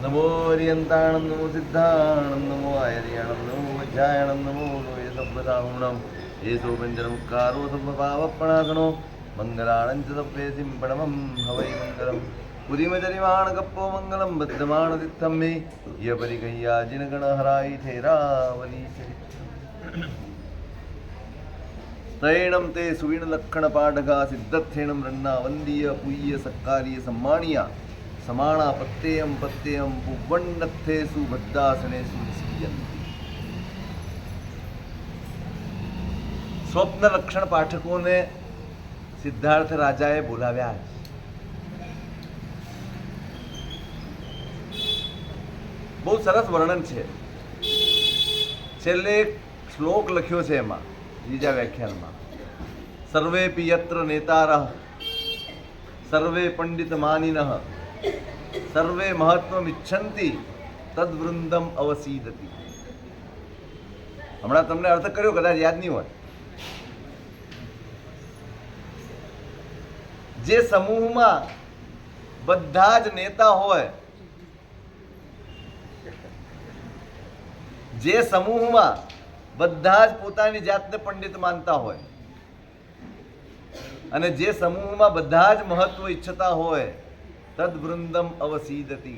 नमो हरियंताणं नमो सिद्धाणं नमो आयर्याणं नमो वज्रायणं नमो लोये सब्बसाहुणं ये सोपञ्चरमुक्कारो सब्बपावप्पणासनो मङ्गलाणं च सब्बे सिंपणमं हवै मङ्गलम् पुरीमजरिमाणकप्पो मङ्गलं बद्धमाणतित्थं मे यपरिकय्याजिनगणहराय थेरावली तैणं ते सुवीणलक्षणपाठका सिद्धर्थेणं रन्ना वन्दीय पूय्य सत्कार्य सम्मानीय समाणा पत्ययं पत्ययं पुवण्डत्थेषु बद्धासनेषु निष्क्रियन्ति। स्वप्न लक्षण पाठकोने સિદ્ધાર્થ રાજાએ બોલાવ્યા. બહુ સરસ વર્ણન છે. છેલ્લે એક શ્લોક લખ્યો છે એમાં બીજા વ્યાખ્યાનમાં, સર્વેપી યત્ર નેતારઃ સર્વે પંડિત માનિનઃ સર્વે મહત્વમ ઇચ્છન્તિ તદ્વૃંદમ અવસીદતિ. હમણાં તમને અર્થ કર્યો, કદાચ યાદ નહીં હોય. જે સમૂહમાં બધા જ નેતા હોય, જે સમૂહમાં બધા જ પોતાની જાતને પંડિત માનતા હોય અને જે સમૂહમાં બધા જ મહત્વ ઈચ્છતા હોય, તદ્વૃંદમ અવસીદતિ,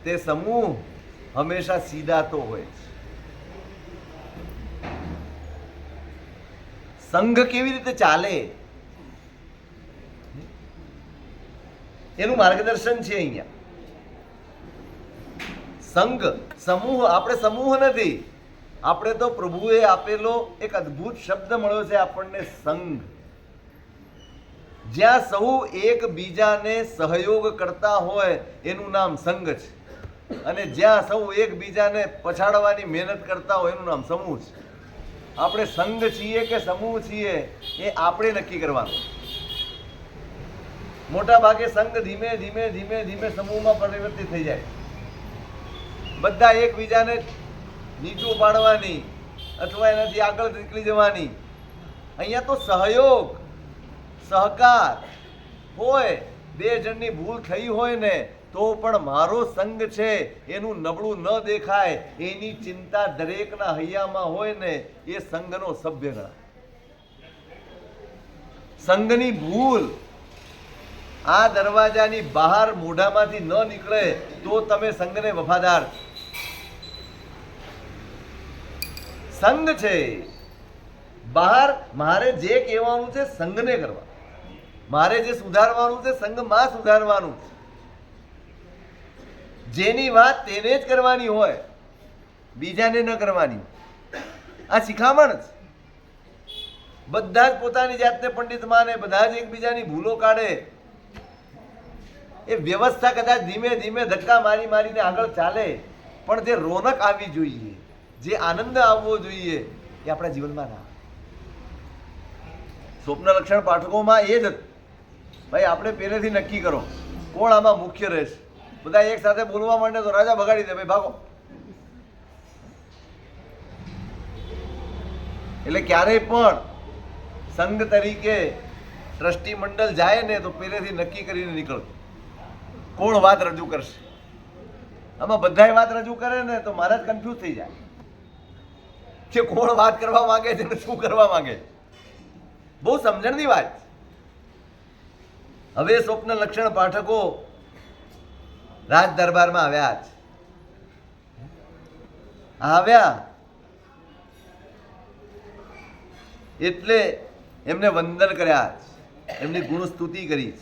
તે સમૂહ હંમેશા સીધાતો હોય. સંઘ કેવી રીતે ચાલે એનું માર્ગદર્શન છે અહીંયા. સંઘ, સમૂહ, આપણે સમૂહ નથી, આપણે તો પ્રભુએ આપેલો એક અદ્ભુત શબ્દ મળ્યો છે આપણને, સંઘ. જ્યાં સૌ એકબીજાને સહયોગ કરતા હોય એનું નામ સંઘ છે, અને જ્યાં સૌ એકબીજાને પછાડવાની મહેનત કરતા હોય એનું નામ સમૂહ છે. આપણે સંઘ છીએ કે સમૂહ છીએ એ આપણે નક્કી કરવાનું. મોટા ભાગે સંઘ ધીમે ધીમે ધીમે ધીમે સમૂહમાં પરિવર્તિત થઈ જાય. બધા એકબીજાને નીચું પાડવાની અથવા એનાથી આગળ નીકળી જવાની. અહીંયા તો સહયોગ, સહકાર હોય. બે જણની ભૂલ થઈ હોય ને તો પણ મારો સંઘ છે એનું નબળું ન દેખાય એની ચિંતા દરેકના હૈયામાં હોય ને એ સંઘનો સભ્ય ગણાય. સંઘની ભૂલ આ દરવાજાની બહાર મોઢામાંથી ન નીકળે તો તમે સંઘને વફાદાર. સંઘ છે બહાર, મારે જે કહેવાનું છે સંઘને કરવા, મારે જે સુધારવાનું છે સંઘમાં સુધારવાનું. જેની વાત તેને જ કરવાની હોય, બીજાને ન કરવાની. આ શિખામણ છે. બધા જ પોતાની જાતને પંડિત માને, બધા જ એકબીજાની ભૂલો કાઢે. એ વ્યવસ્થા કદાચ ધીમે ધીમે ધક્કા મારી મારીને આગળ ચાલે, પણ જે રોનક આવવી જોઈએ, જે આનંદ આવવો જોઈએ એ આપણા જીવનમાં ના. સ્વપ્ન લક્ષણ પાઠકોમાં એ જ હતું. ભાઈ આપણે પહેલેથી નક્કી કરો કોણ આમાં મુખ્ય રહેશે. બધા એક સાથે બોલવા માંડે તો રાજા બગાડી દે, ભાઈ ભાગો. એટલે ક્યારેય પણ સંઘ તરીકે ટ્રસ્ટી મંડળ જાય ને તો પહેલેથી નક્કી કરીને નીકળો કોણ વાત રજૂ કરશે. આમાં બધાય વાત રજૂ કરે ને તો મારા જ કન્ફ્યુઝ થઈ જાય કે કોણ વાત કરવા માંગે છે ને શું કરવા માંગે છે. બહુ સમજણની વાત. હવે સ્વપ્ન લક્ષણ પાઠકો રાજ દરબારમાં આવ્યા એટલે એમને વંદન કર્યા, એમની ગુણ સ્તુતિ કરી,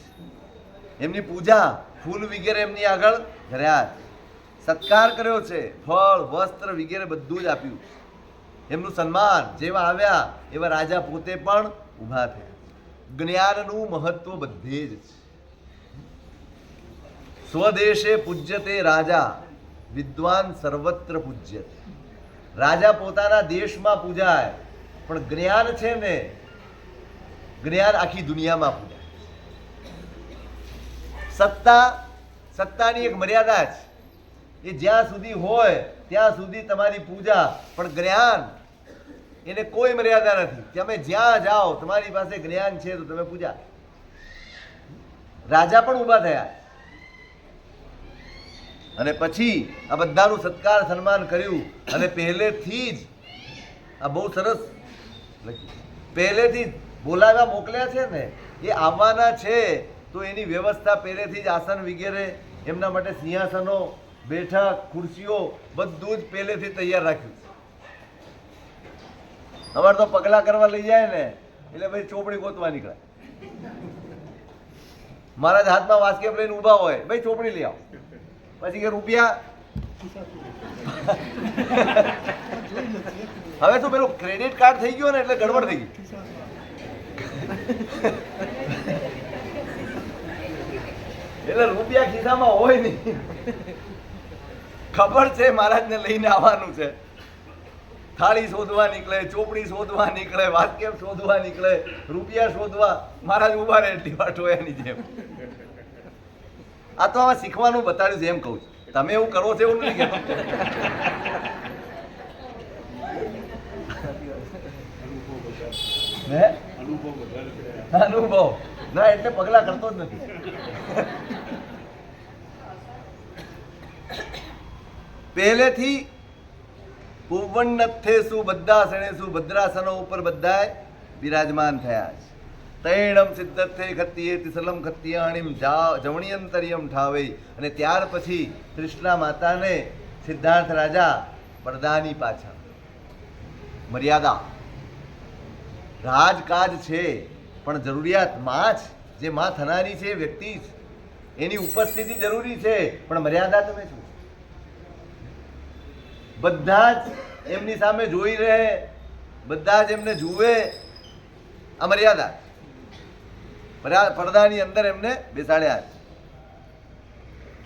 એમની પૂજા ફૂલ વગેરે એમની આગળ કર્યા, સત્કાર કર્યો છે, ફળ વસ્ત્ર વગેરે બધું જ આપ્યું. એમનું સન્માન. જેવા આવ્યા એવા રાજા પોતે પણ ઊભા થયા. જ્ઞાનનું મહત્વ બધે જ છે. સ્વદેશે પૂજ્યતે રાજા વિદ્વાન સર્વત્ર પૂજ્યતે. રાજા પોતાના દેશમાં પૂજાય, પણ જ્ઞાન છે ને, જ્ઞાન આખી દુનિયામાં પૂજાય. સત્તાની એક મર્યાદા છે. એ જ્યાં સુધી હોય ત્યાં સુધી તમારી પૂજા, પણ જ્ઞાન એને કોઈ મર્યાદા નથી. તમે જ્યાં જાઓ તમારી પાસે જ્ઞાન છે તો તમે પૂજા. રાજા પણ ઊભા થયા. અને પછી આ બધાનું સત્કાર સન્માન કર્યું અને પહેલેથી જ આ બહુ સરસ પહેલેથી જ બોલાવ્યા મોકલ્યા છે ને, એ આવવાના છે તો એની વ્યવસ્થા પહેલેથી જ આસન વગેરે એમના માટે સિંહાસનો, બેઠક, ખુરશીઓ બધું જ પહેલેથી તૈયાર રાખ્યું. અમારે તો પગલા કરવા લઈ જાય ને એટલે ભાઈ ચોપડી ગોતવા નીકળે. મારા જ હાથમાં વાસ્કેપ લઈને ઊભા હોય, ભાઈ ચોપડી લઈ આવો. પછી કે રૂપિયા. હવે તો પેલું ક્રેડિટ કાર્ડ થઈ ગયો ને એટલે ગડબડ થઈ ગઈ. એટલે રૂપિયા ખિસ્સામાં હોય નહીં. ખબર છે મહારાજને લઈને આવવાનું છે. થાળી શોધવા નીકળે, ચોપડી શોધવા નીકળે, વાસ્કેપ શોધવા નીકળે, રૂપિયા શોધવા. મહારાજ ઉભા રહે એટલી વાર ટોયાની જેમ. આ તો આમાં શીખવાનું બતાડ્યું છે એમ કહું છું. તમે એવું કરો છો એવું નથી કહેતો. અનુભવ ના એટલે પગલા કરતો જ નથી. પહેલેથી પૂવન્નથેસુ બદ્ધાસનેસુ ભદ્રાસનો ઉપર બધાય બિરાજમાન થયા છે. તૈણમ સિદ્ધર્થે ખત્તિયે તિસલમ ખત્તિયાણીમ જવણિયંતરિયમ ઠાવે. અને ત્યાર પછી કૃષ્ણા માતાને સિદ્ધાર્થ રાજા પડદાની પાછળ મર્યાદા રાજકાજ છે પણ જરૂરિયાત માં જ જે માં થનારી છે વ્યક્તિ જ એની ઉપસ્થિતિ જરૂરી છે પણ મર્યાદા તમે શું. બધા જ એમની સામે જોઈ રહે, બધા જ એમને જુએ, આ મર્યાદા. પડદાની અંદર એમને બેસાડ્યા.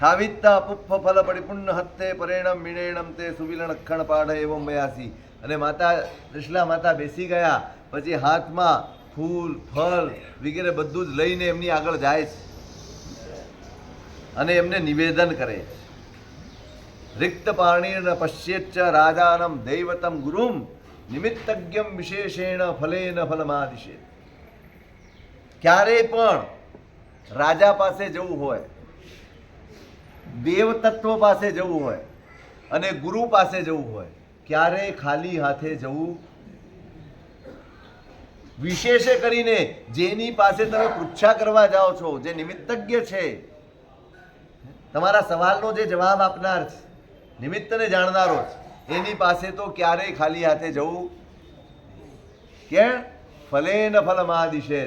થાવિત્તા પુપ્ફ ફલ પરિપુણ્ય હત્તે પરેણમ વિણેણમ તે સુવિલણ અખણ પાઢ એવમ મયાસી. અને માતા ત્રિશલા માતા બેસી ગયા પછી હાથમાં ફૂલ ફળ વગેરે બધું જ લઈને એમની આગળ જાય છે અને એમને નિવેદન કરે છે. રિક્ત પાણીર્ન પશ્યેચ્ચ રાજાનમ દૈવતમ ગુરુમ નિમિત્તજ્ઞમ વિશેષેણ ફલેન ફલમાદિશે. ક્યારેય પણ રાજા પાસે જવું હોય, દેવતત્વ પાસે જવું હોય અને ગુરુ પાસે જવું હોય, ક્યારેય ખાલી હાથે જવું. વિશેષે કરીને જેની પાસે તમે પૃચ્છા કરવા જાઓ છો, જે નિમિત્તજ્ઞ છે, તમારા સવાલનો જે જવાબ આપનાર છે, નિમિત્તને જાણનારો છે, એની પાસે તો ક્યારેય ખાલી હાથે જવું. કેમ? ફલેન ફલમાદિશે.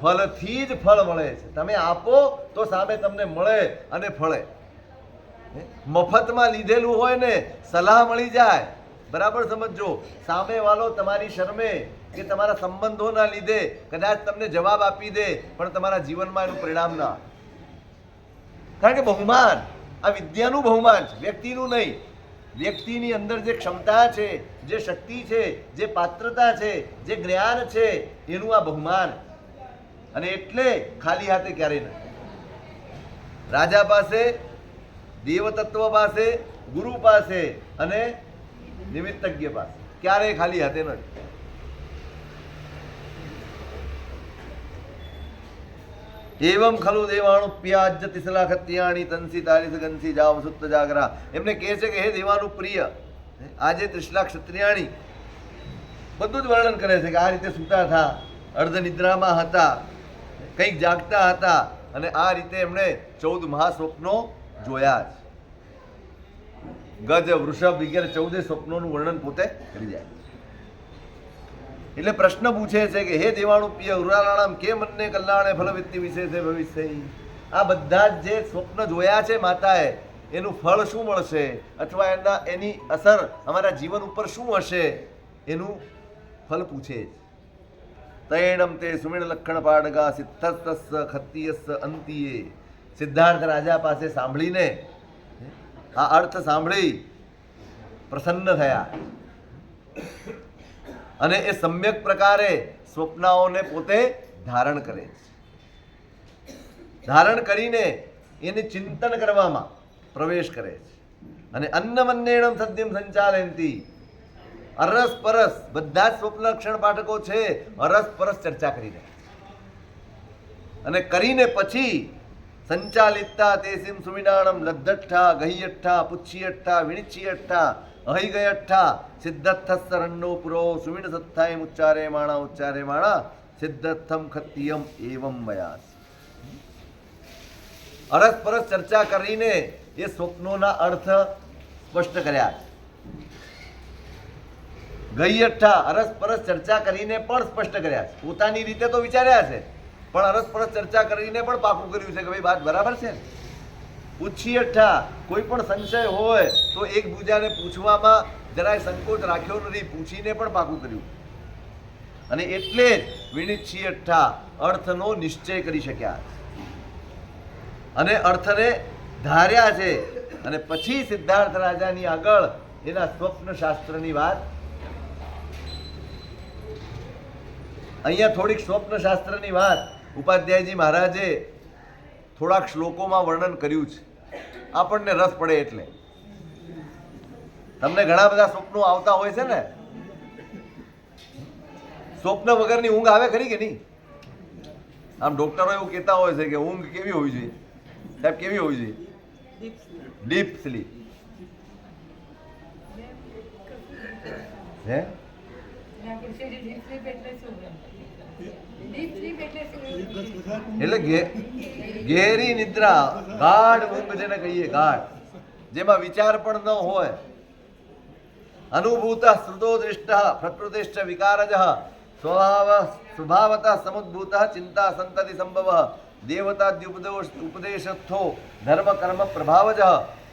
ફલથી જ ફળ મળે છે. તમે આપો તો સામે તમને મળે અને ફળે. મફતમાં લીધેલું હોય ને સલાહ મળી જાય, બરાબર સમજો. સામે વાળો તમારી શરમે કે તમારા સંબંધોના લીધે કદાચ તમને જવાબ આપી દે પણ તમારા જીવનમાં એનું પરિણામ ના. કારણ કે બહુમાન આ વિદ્યાનું બહુમાન છે, વ્યક્તિનું નહીં. વ્યક્તિની અંદર જે ક્ષમતા છે, જે શક્તિ છે, જે પાત્રતા છે, જે જ્ઞાન છે, એનું આ બહુમાન. અને એટલે ખાલી હાથે ક્યારેય નથી. રાજા પાસે, દેવતત્વ પાસે, ગુરુ પાસે અને નિમિત્તજ્ઞ પાસે ક્યારેય ખાલી હાથે નથી. એવમ ખલુ દેવાણુપ્યાજ્ય તિસલા ખત્યાણી તંસી તારીસ ગંસી જાવ સુત્ત જાગરા. એમને કહે છે કે હે દેવાનું પ્રિય, આજે ત્રિશલા ક્ષત્રિયાણી બધું જ વર્ણન કરે છે કે આ રીતે સૂતા હતા, અર્ધ નિદ્રામાં હતા, કંઈક જાગતા હતા અને આ રીતે એમણે 14 મહાસ્વપ્નો જોયા છે. ગજ, વૃષભ વગેરે 14 સ્વપ્નોનું વર્ણન પોતે કરી જાય. એટલે પ્રશ્ન પૂછે છે કે હે દેવાણુ પિય ઉરાણામ કે મનને કલ્યાણે ફલવિત્તિ વિશેષે ભવિષ્ય. આ બધા જ જે સ્વપ્ન જોયા છે માતાએ, એનું ફળ શું મળશે અથવા એની અસર અમારા જીવન ઉપર શું હશે એનું ફલ પૂછે. તૈણમ તે સુમિણ લક્ષણ પાડગા સિદ્ધસ્તસ્સ ખત્તિયસ્સ અંતિયે. સિદ્ધાર્થ રાજા પાસે સાંભળીને આ અર્થ સાંભળી પ્રસન્ન થયા અને એ સમ્યક પ્રકારે સ્વપ્નાઓને પોતે ધારણ કરે છે. ધારણ કરીને એને ચિંતન કરવામાં પ્રવેશ કરે છે. અને અન્નમન્નેણમ સદ્યમ સંચાલયંતી. અરસ પરસ બધા જ સ્વપ્ન લક્ષણ પાઠકો છે, અરસ પરસ ચર્ચા કરી રહ્યા અને કરીને પછી સંચાલિતા તેસિમ સુમિનાણમ લદ્દઠ્ઠા ગહિયઠ્ઠા પુચ્છિયઠ્ઠા વિણિચ્છિયઠ્ઠા અહિગયઠ્ઠા સિદ્ધર્થસ્સરણ્ણો પુરો સુમિણ સત્થાય ઉચ્ચારે માણા સિદ્ધર્થમ ખત્તિયમ એવમ મયાસ. અરસપરસ ચર્ચા કરીને એ સ્વપ્નોના અર્થ સ્પષ્ટ કર્યા. ગઈયઠ્ઠા અરસપરસ ચર્ચા કરીને પણ સ્પષ્ટ કર્યા છે. પોતાની રીતે તો વિચાર્યા છે, પણ અરસપરસ ચર્ચા કરીને પણ પાકું કર્યું છે કે ભાઈ વાત બરાબર છે. પૂછીયઠ્ઠા કોઈ પણ સંશય હોય તો એકબીજાને પૂછવામાં જરાય સંકોચ રાખ્યો નથી, પૂછીને પણ પાકું કર્યું. અને એટલે જ વિનિચ્છિયઠ્ઠા અર્થનો નિશ્ચય કરી શક્યા અને અર્થને ધાર્યા છે. અને પછી સિદ્ધાર્થ રાજાની આગળ એના સ્વપ્ન શાસ્ત્રની વાત. અહીંયા થોડીક સ્વપ્ન શાસ્ત્રની વાત ઉપાધ્યાયજી મહારાજે થોડાક શ્લોકોમાં વર્ણન કર્યું છે, આપણને રસ પડે એટલે. તમને ઘણા બધા સ્વપ્નો આવતા હોય છે ને, સ્વપ્ન વગરની ઊંઘ આવે ખરી કે નહીં? આમ ડોક્ટરો એવું કહેતા હોય છે કે ઊંઘ કેવી હોવી જોઈએ સાહેબ? કેવી હોવી જોઈએ? Deep sleep. હે એટલે ગહેરી નિદ્રા, ગાઢ ઊંઘ જેને કહીએ, ગાઢ, જેમાં વિચાર પણ ન હોય. અનુભૂત શ્રુતો દૃષ્ટ પ્રકૃતિશ્ચ વિકારજ સ્વભાવતઃ સમુદ્ભૂત ચિંતા સંતતિ સંભવ દેવતાદ્યુપદેશસ્થો ધર્મ કર્મ પ્રભાવજ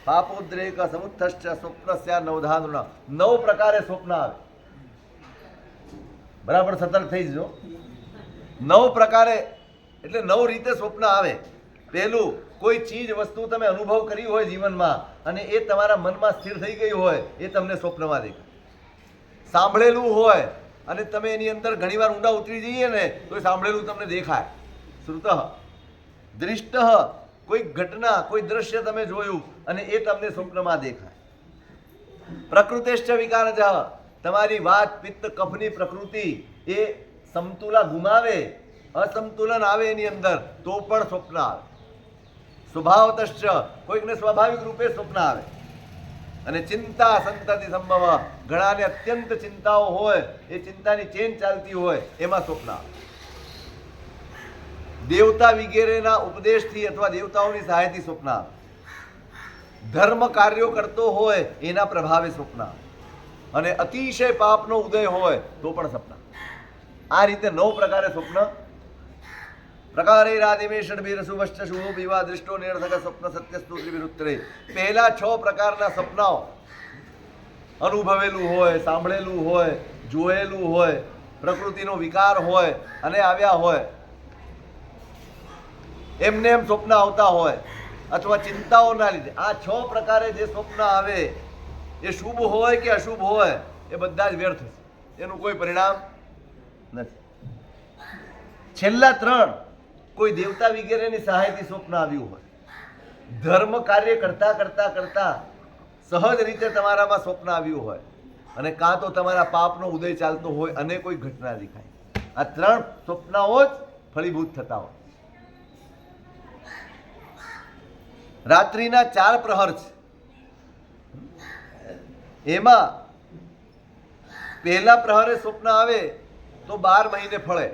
પાપોદ્રેક સમુત્થશ્ચ સ્વપ્નસ્યા નવધાનુના. 9 પ્રકારે સ્વપ્ન આવે. બરાબર સતર્ક થઈ જજો. 9 પ્રકારે એટલે 9 રીતે સ્વપ્ન આવે. પહેલું, કોઈ ચીજ વસ્તુ તમે અનુભવ કરી હોય જીવનમાં અને એ તમારા મનમાં સ્થિર થઈ ગઈ હોય, એ તમને સ્વપ્નમાં દેખાય. સાંભળેલું હોય અને તમે એની અંદર ઘણીવાર ઊંડા ઉતરી જઈએ ને તો એ સાંભળેલું તમને દેખાય. શ્રુતઃ. દૃષ્ટ, કોઈ ઘટના, કોઈ દ્રશ્ય તમે જોયું અને એ તમને સ્વપ્નમાં દેખાય. પ્રકૃતિશ્ચ વિકારજ, તમારી વાત પિત્ત કફની પ્રકૃતિ એ સમતુલા ગુમાવે, અસંતુલન આવે એની અંદર તો પણ સ્વપ્ન આવે. સ્વભાવતશ્ચ, કોઈકને સ્વાભાવિક રૂપે સ્વપ્ન આવે. અને ચિંતા સંતતિ સંભવ, ઘણાને અત્યંત ચિંતાઓ હોય, એ ચિંતાની ચેન ચાલતી હોય, એમાં સ્વપ્ન આવે. દેવતા વગેરેના ઉપદેશથી અથવા દેવતાઓની સહાયથી સ્વપ્ન આવે. ધર્મ કાર્યો કરતો હોય એના પ્રભાવે સ્વપ્ન આવે. અને અતિશય પાપનો ઉદય હોય તો પણ સપના. આ રીતે 9 પ્રકારે સ્વપ્ન. પ્રકારે રાધિમે ષડભીરસુવશ્ચ શુભો વિવા દૃષ્ટો નિરર્થક સ્વપ્ન સત્યસ્તુ ત્રિવિરુત્તરે. પહેલા 6 પ્રકારના સપનાઓ અનુભવેલું હોય, સાંભળેલું હોય, જોયેલું હોય, પ્રકૃતિનો વિકાર હોય અને આવ્યા હોય, એમને એમ સ્વપ્ન આવતા હોય અથવા ચિંતાઓના લીધે. આ 6 પ્રકારે જે સ્વપ્ન આવે એ શુભ હોય કે અશુભ હોય એ બધા જ વ્યર્થ છે, એનું કોઈ પરિણામ નથી. છેલ્લા 3, કોઈ દેવતા વગેરેની સહાયથી સ્વપ્ન આવ્યું હોય, ધર્મ કાર્ય કરતા કરતા કરતા સહજ રીતે તમારામાં સ્વપ્ન આવ્યું હોય, અને કાં તો તમારા પાપનો ઉદય ચાલતો હોય અને કોઈ ઘટના દેખાય. આ 3 સ્વપ્નાઓ જ ફળીભૂત થતા હોય. રાત્રિના 4 પ્રહર છે. એમાં પહેલા પ્રહરે સ્વપ્ન આવે તો 12 મહિને ફળે,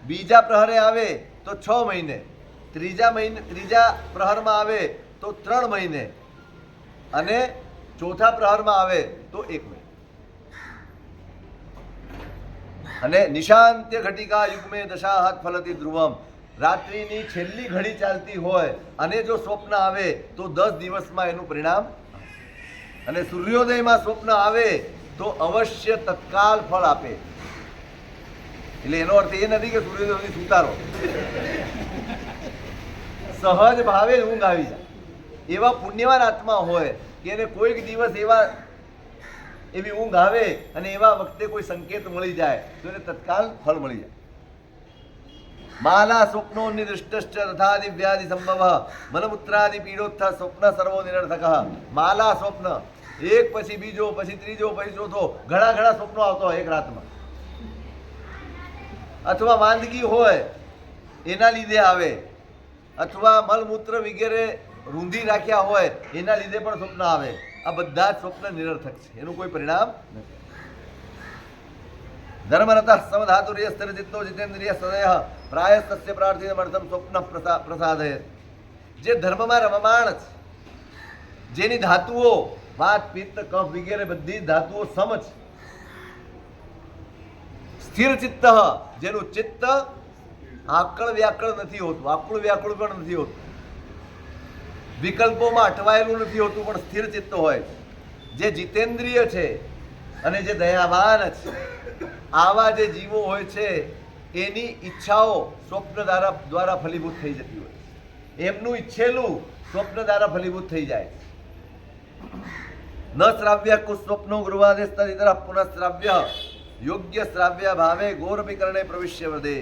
બીજા પ્રહરે આવે તો 6 મહિને, ત્રીજા પ્રહરમાં આવે તો 3 મહિને અને ચોથા પ્રહરમાં આવે તો 1 મહિને. અને નિશાંત્ય ઘટિકા યુગમે દશાહત ફલતી ધ્રુવમ. રાત્રિની છેલ્લી ઘડી ચાલતી હોય અને જો સ્વપ્ન આવે તો 10 દિવસમાં એનું પરિણામ. અને સૂર્યોદયમાં સ્વપ્ન આવે તો અવશ્ય તત્કાલ ફળ આપે. એટલે એનો અર્થ એ નથી કે સૂર્યોદય સુધી સુતારો, સહજ ભાવે ઊંઘ આવી જાય. એવા પુણ્યવાન આત્મા હોય કે એને કોઈક દિવસ એવી ઊંઘ આવે અને એવા વખતે કોઈ સંકેત મળી જાય તો એને તત્કાલ ફળ મળી જાય. માલા સ્વપ્નો નિદૃષ્ટશ્ચ તથા દિવ્યાદિ સંભવ મનમૂત્રાદિ પીડોત્થ સ્વપ્ન સર્વો નિરર્થક. માલા સ્વપ્ન, એક પછી બીજો, પછી ત્રીજો, પછી ચોથો, ઘણા સ્વપ્નો આવતો હોય એક રાતમાં. અથવા માંદગી હોય એના લીધે આવે, અથવા મળમૂત્ર વગેરે રૂંધી રાખ્યા હોય એના લીધે પણ સ્વપ્ન આવે. આ બધા જ સ્વપ્ન નિરર્થક છે, એનું કોઈ પરિણામ નથી. ધર્મરત સમધાતુર્ય સ્થિરચિત્તો જીતેન્દ્રિય સદય પ્રાયસ્તસ્ય પ્રાર્થિતમર્થમ સ્વપ્ન પ્રસાદય. જે ધર્મમાં રમમાણ છે, જેની ધાતુઓ વાત પિત્ત કફ વગેરે બધી ધાતુઓ સમ છે, સ્થિર ચિત્ત, જેનું ચિત્ત આકળ વ્યાકળ નથી હોતું, આકુળ વ્યાકુળ પણ નથી હોતું, વિકલ્પોમાં અટવાયેલું નથી હોતું, પણ સ્થિર ચિત્ત હોય, જે જીતેન્દ્રિય છે અને જે દયાવાન છે, આવા જે જીવો હોય છે એની ઈચ્છાઓ સ્વપ્ન દ્વારા ફલીભૂત થઈ જતી હોય, એમનું ઈચ્છેલું સ્વપ્ન દ્વારા ફલીભૂત થઈ જાય. ન શ્રાવ્ય કુસ્વપ્નો ગૃહાદેસ્તર પુનઃ શ્રાવ્ય યોગ્ય શ્રાવ્ય ભાવે ગૌરવીકરણે પ્રવિશ્ય વધે.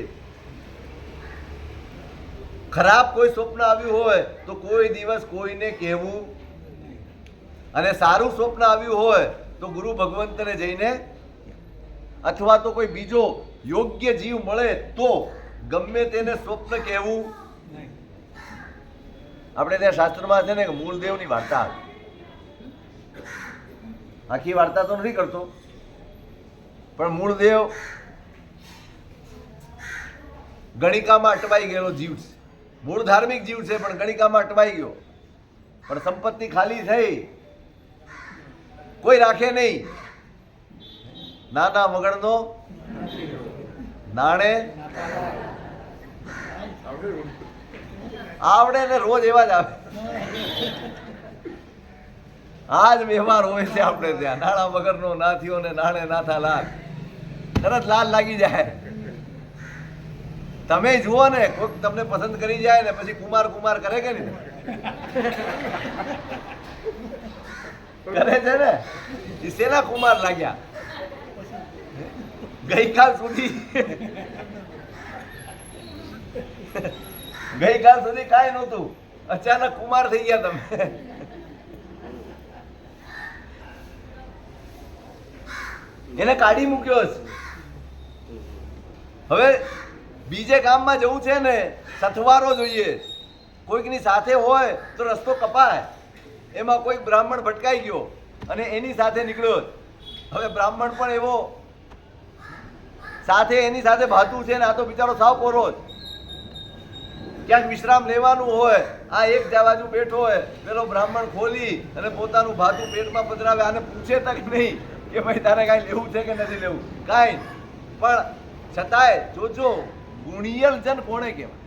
ખરાબ કોઈ સ્વપ્ન આવ્યું હોય તો કોઈ દિવસ કોઈને કહેવું, અને સારું સ્વપ્ન આવ્યું હોય તો ગુરુ ભગવંતને જઈને અથવા તો કોઈ બીજો યોગ્ય જીવ મળે તો ગમે તેને સ્વપ્ન કહેવું. આપણે ત્યાં શાસ્ત્રમાં છે ને કે મૂળદેવની વાર્તા, આખી વાર્તા તો નથી કરતો, પણ મૂળદેવ ગણિકામાં અટવાઈ ગયેલો જીવ છે, મૂળ ધાર્મિક જીવ છે પણ ગણિકામાં અટવાઈ ગયો, પણ સંપત્તિ ખાલી થઈ, કોઈ રાખે નહીં. નાના વગરનો નાણે આવડે ને રોજ એવા જ આવે. આ જ વ્યવહાર હોય છે આપણે ત્યાં. નાણા વગરનો ના થયો ને નાણે નાથા લાલ, તરત લાલ લાગી જાય. તમે જુઓ ને, કોઈક તમને પસંદ કરી જાય ને પછી કુમાર કુમાર કરે કે નહીં? કરે છે ને. એ શેના કુમાર લાગ્યા? ગઈકાલ સુધી કાંઈ નહોતું, અચાનક કુમાર થઈ ગયા તમે. એને કાઢી મૂક્યો છે. હવે બીજે ગામમાં જવું છે ને, સથવારો જોઈએ. કોઈકની સાથે હોય તો રસ્તો કપાય. એમાં કોઈ બ્રાહ્મણ ભટકાઈ ગયો અને એની સાથે નીકળ્યો. હવે બ્રાહ્મણ પણ એવો સાથે એની સાથે ભાતું છે ને, આ તો બિચારો સાવ કોરો જ. ક્યાંક વિશ્રામ લેવાનું હોય, આ એક બાજુ બેઠો હોય, પેલો બ્રાહ્મણ ખોલી અને પોતાનું ભાતું પેટમાં પધરાવે. આને પૂછે તક નહીં કે ભાઈ તારે કાંઈ લેવું છે કે નથી લેવું, કાંઈ. પણ છતાંય જોજો, ગુણિયલ જન કોણે કહેવાય?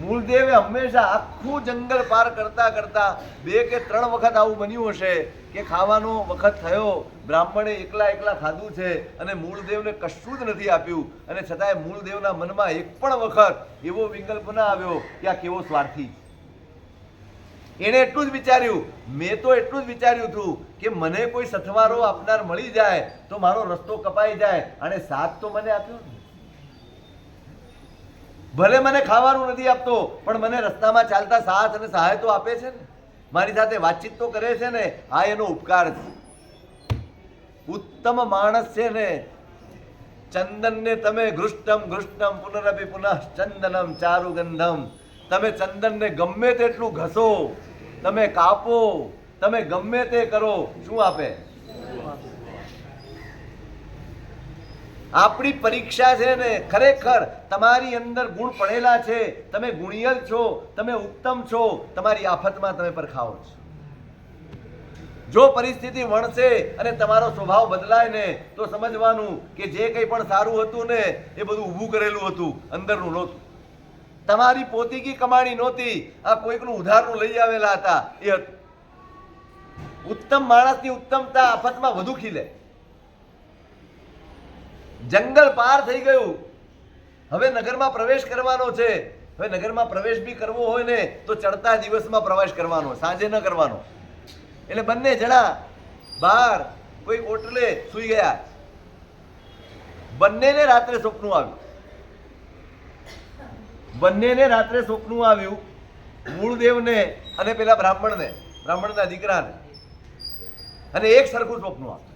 મૂળદેવે હંમેશા આખું જંગલ પાર કરતા કરતા 2 કે 3 વખત આવું બન્યું હશે કે ખાવાનો વખત થયો, બ્રાહ્મણે એકલા ખાધું છે અને મૂળદેવને કશું જ નથી આપ્યું, અને છતાંય મૂળદેવના મનમાં એક પણ વખત એવો વિકલ્પ ના આવ્યો કે આ કેવો સ્વાર્થી. એણે એટલું જ વિચાર્યું, મેં તો એટલું જ વિચાર્યું હતું કે મને કોઈ સથવારો આપનાર મળી જાય તો મારો રસ્તો કપાઈ જાય, અને સાથ તો મને આપ્યો. ભલે મને ખાવાનું નથી આપતો, પણ મને રસ્તામાં ચાલતા સાથ અને સહાય તો આપે છે ને, મારી સાથે વાતચીત તો કરે છે ને. આ એનો ઉપકાર છે. ઉત્તમ માણસ છે ને, ચંદનને તમે ઘૃષ્ટમ ઘૃષ્ટમ પુનરપી પુનઃ ચંદનમ ચારુ ગંધમ. તમે ચંદનને ગમે તેટલું ઘસો, તમે કાપો, તમે ગમે તે કરો, શું આપે? આપણી પરીક્ષા છે ને, ખરેખર તમારી અંદર ગુણ પડેલા છે, તમે ગુણિયલ છો, તમે ઉત્તમ છો, તમારી આફતમાં તમે પરખાવો છો. જો પરિસ્થિતિ વણશે અને તમારો સ્વભાવ બદલાય ને, તો સમજવાનું કે જે કંઈ પણ સારું હતું ને એ બધું ઊભું કરેલું હતું, અંદરનું નહોતું. તમારી પોતીકી કમાણી નહોતી, આ કોઈકનું ઉધારનું લઈ આવેલા હતા એ હતું. ઉત્તમ માણસની ઉત્તમતા આફતમાં વધુ ખીલે. જંગલ પાર થઈ ગયું, હવે નગરમાં પ્રવેશ કરવાનો છે. હવે નગરમાં પ્રવેશ બી કરવો હોય ને તો ચડતા દિવસમાં પ્રવેશ કરવાનો, સાંજે ન કરવાનો. એટલે બંને જણા બહાર કોઈ ઓટલે સૂઈ ગયા. બંનેને રાત્રે સ્વપ્નું આવ્યું. મૂળદેવને અને પેલા બ્રાહ્મણના દીકરાને, અને એક સરખું સ્વપ્ન આવ્યું.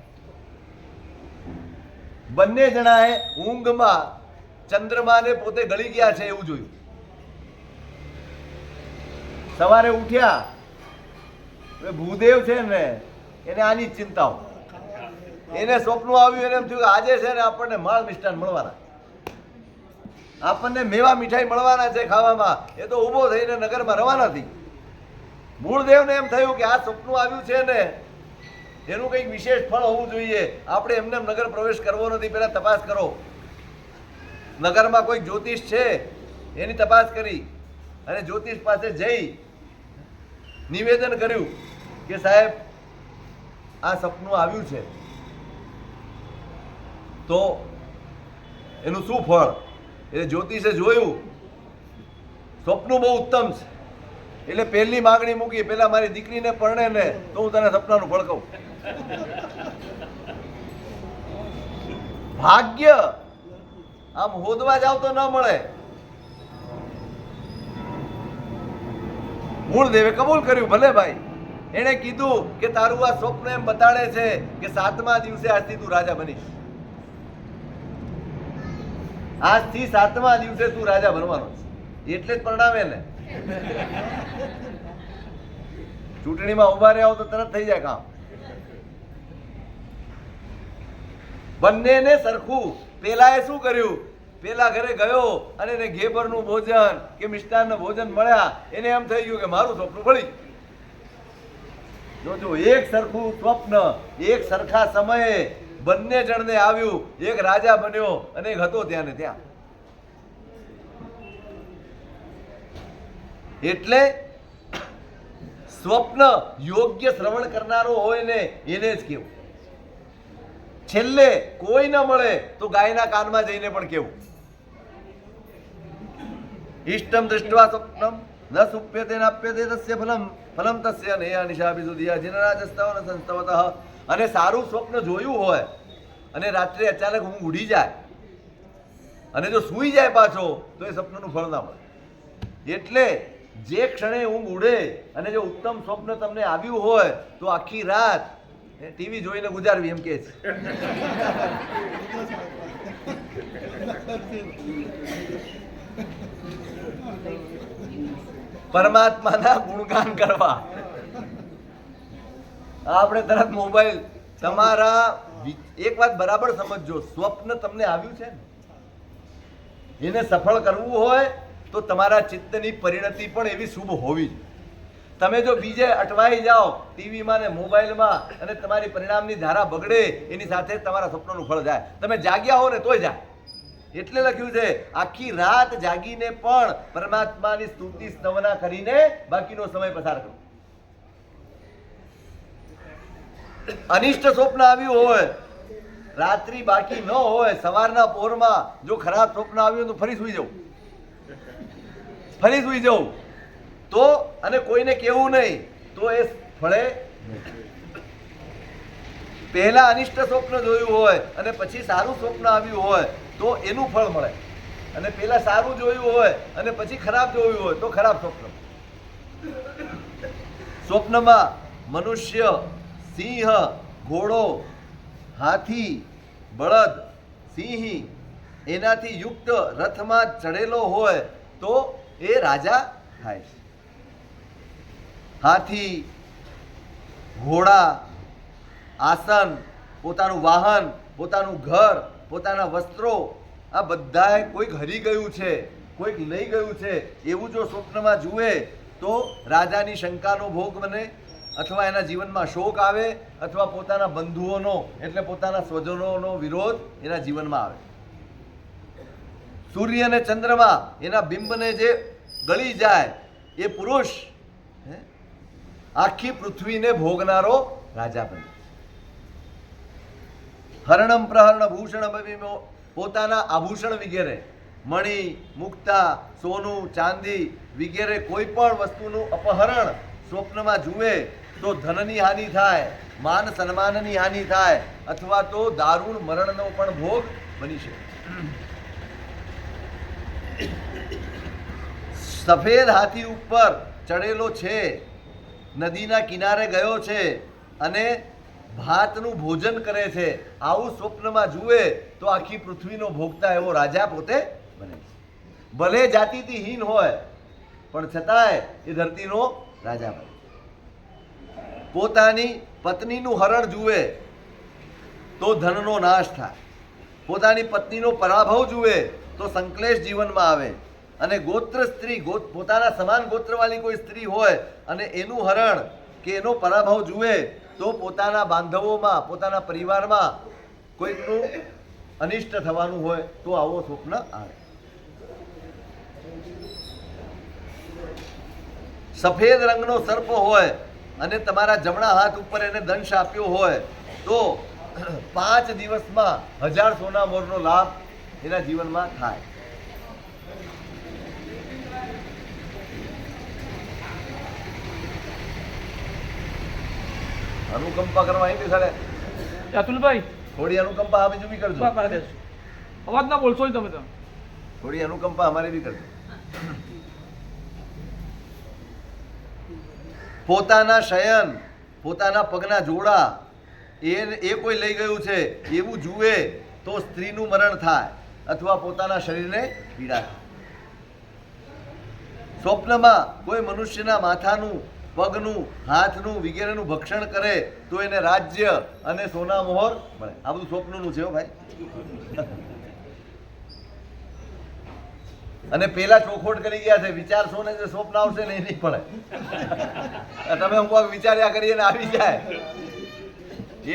બંને જણાએ ઊંઘમાં ચંદ્રમાને પોતે ગળી ગયા છે એવું જોયું. સવારે ઉઠ્યા, ભૂદેવ છે ને એને આની જ ચિંતાઓ. એને સ્વપ્ન આવ્યું, એને એમ થયું કે આજે છે ને આપણને માળ મિષ્ટાન મળવાના, આપણને મેવા મીઠાઈ મળવાના છે ખાવામાં. એ તો ઊભો થઈને નગરમાં રવાના થઈ. મૂળદેવને એમ થયું કે આ સપનું આવ્યું છે ને એનું કંઈક વિશેષ ફળ હોવું જોઈએ. આપણે એમને નગર પ્રવેશ કરવો નથી, પહેલા તપાસ કરો. નગરમાં કોઈ જ્યોતિષ છે એની તપાસ કરી અને જ્યોતિષ પાસે જઈ નિવેદન કર્યું કે સાહેબ આ સપનું આવ્યું છે તો એનું શું ફળ. એટલે જ્યોતિષે જોયું સ્વપ્નું બહુ ઉત્તમ છે, એટલે પહેલી માગણી મૂકી, પેલા મારી દીકરીને પરણે ને તો હું તને સપનાનું ફળ કહું. ભાગ્ય આમ હોદવા જાવ તો ન મળે. મૂળદેવે કબૂલ કર્યું, ભલે ભાઈ. એને કીધું કે તારું આ સ્વપ્ન એમ બતાડે છે કે 7મા દિવસે આજથી તું રાજા બનીશ. આજથી 7મા દિવસે તું રાજા બનવાનો છે. એટલે જ પરણાવે ને. ચૂંટણીમાં ઉભા રહ્યા તો તરત થઈ જાય કામ. બંનેને સરખું. પેલાએ શું કર્યું, પેલા ઘરે ગયો અને એને ઘેબરનું ભોજન કે મિષ્ટાન ભોજન મળ્યા, એને એમ થઈ ગયું કે મારું સ્વપ્ન ફળી. જોજો, એક સરખું સ્વપ્ન એક સરખા સમયે બંને જણને આવ્યું. એક રાજા બન્યો અને એક હતો ત્યાં ને ત્યાં. એટલે સ્વપ્ન યોગ્ય શ્રવણ કરનારો હોય ને એને જ કેવું. છેલ્લે કોઈ ન મળે તો ગાયના કાનમાં જઈને પણ કેવું. ઇષ્ટમ દૃષ્ટવા સ્વપ્નમ ન સુપ્યતે નાપ્યતે તસ્ય ફલમ ફલમ તસ્ય નેયા નિશાભિસુધિયા જિનરાજસ્તવ ન સંસ્તવતઃ. અને સારું સ્વપ્ન જોયું હોય અને રાત્રે અચાનક ઊંઘ ઉડી જાય અને જો સૂઈ જાય પાછો તો એ સ્વપ્નનું ફળ ના મળે. એટલે જે ક્ષણે ઊંઘ ઉડે અને જો ઉત્તમ સ્વપ્ન તમને આવ્યું હોય તો આખી રાત ટીવી જોઈને ગુજારવી, એમ કે છે. પરમાત્માના ગુણગાન કરવા. આપણે તરત મોબાઈલ. તમારા એક વાત બરાબર સમજજો, સ્વપ્ન તમને આવ્યું છે ને એને સફળ કરવું હોય તો તમારા ચિત્તની પરિણતિ પણ એવી શુભ હોવી જોઈએ. તમે જો બીજે અટવાઈ જાઓ ટીવીમાં ને મોબાઈલમાં અને તમારી પરિણામની ધારા બગડે, એની સાથે તમારા સ્વપ્નનું ફળ જાય. તમે જાગ્યા હો ને તોય જાય. એટલે લખ્યું છે આખી રાત જાગીને પણ પરમાત્માની સ્તુતિ સ્તવના કરીને બાકીનો સમય પસાર કરો. અનિષ્ટ સ્વપ્ન આવ્યું હોય, રાત્રિ બાકી ન હોય, સવારના પોરમાં જો ખરાબ સ્વપ્ન આવ્યું તો ફરી સુઈ જવું તો, અને કોઈને કેવું નહીં તો એ ફળે. પહેલા અનિષ્ટ સ્વપ્ન જોયું હોય અને પછી સારું સ્વપ્ન આવ્યું હોય તો એનું ફળ મળે, અને પહેલા સારું જોયું હોય અને પછી ખરાબ જોયું હોય તો ખરાબ સ્વપ્ન. સ્વપ્નમાં મનુષ્ય, સિંહ, ઘોડો, હાથી, બળદ, સિંહ એનાથી યુક્ત રથમાં ચડેલો હોય તો એ રાજા થાય છે. હાથી, ઘોડા, આસન, પોતાનું વાહન, પોતાનું ઘર, પોતાના વસ્ત્રો, આ બધાએ કોઈક હરી ગયું છે, કોઈક લઈ ગયું છે એવું જો સ્વપ્નમાં જુએ તો રાજાની શંકાનો ભોગ બને, અથવા એના જીવનમાં શોક આવે, અથવા પોતાના બંધુઓનો એટલે પોતાના સ્વજનોનો વિરોધ એના જીવનમાં આવે. સૂર્ય અને ચંદ્રમા એના બિંબને જે ગળી જાય એ પુરુષ આખી પૃથ્વીને ભોગનારો રાજા બને. હરણમ પ્રહરણ ભૂષણ, પોતાના આભૂષણ વગેરે મણિ, મુક્તા, સોનું, ચાંદી વગેરે કોઈ પણ વસ્તુનું અપહરણ સ્વપ્નમાં જુએ તો ધનની હાનિ થાય, માન સન્માનની હાનિ થાય, અથવા તો દારૂણ મરણનો પણ ભોગ બની શકે. સફેદ હાથી ઉપર ચડેલો છે, નદીના કિનારે ગયો છે અને ભાતનું ભોજન કરે છે, આવું સ્વપ્નમાં જુએ તો આખી પૃથ્વીનો ભોગતા એવો રાજા પોતે બને છે. ભલે જાતિથી હીન હોય, પણ છતાંય એ ધરતીનો રાજા બને. પોતાની પત્નીનું હરણ જુએ તો ધનનો નાશ થાય, પોતાની પત્નીનો પરાભવ જુએ તો સંકલેશ જીવનમાં આવે. અને ગોત્ર સ્ત્રી, પોતાના સમાન ગોત્રવાળી કોઈ સ્ત્રી હોય અને એનું હરણ કે એનો પરાભવ જુએ તો પોતાના બાંધવોમાં, પોતાના પરિવારમાં કોઈકનું અનિષ્ટ થવાનું હોય તો આવો સ્વપ્ન આવે. સફેદ રંગનો સર્પ હોય અને તમારા જમણા હાથ ઉપર એને દંશ આપ્યો હોય તો 5 દિવસમાં 1000 સોના મોરનો લાભ એના જીવનમાં થાય. અનુકંપા કરવા અહીં સાડે અતુલભાઈ થોડી અનુકંપા આ બીજું બી કરજો. અવાજ ના બોલશો તમે તો. થોડી અનુકંપા અમારી બી કરજો. પોતાના શયન, પોતાના પગના જોડા એ કોઈ લઈ ગયું છે એવું જુએ તો સ્ત્રીનું મરણ થાય અથવા પોતાના શરીરને પીડા થાય. સ્વપ્નમાં કોઈ મનુષ્યના માથાનું, પગનું, હાથનું વગેરેનું ભક્ષણ કરે તો એને રાજ્ય અને સોના મોહર મળે. આ બધું સ્વપ્નનું છે હો ભાઈ. અને પેલા ચોખવટ કરી ગયા છે, વિચારશો ને જે સ્વપ્ન આવશે ને એ નહીં પડે. તમે હું કોઈ વિચાર્યા કરીએ ને આવી જાય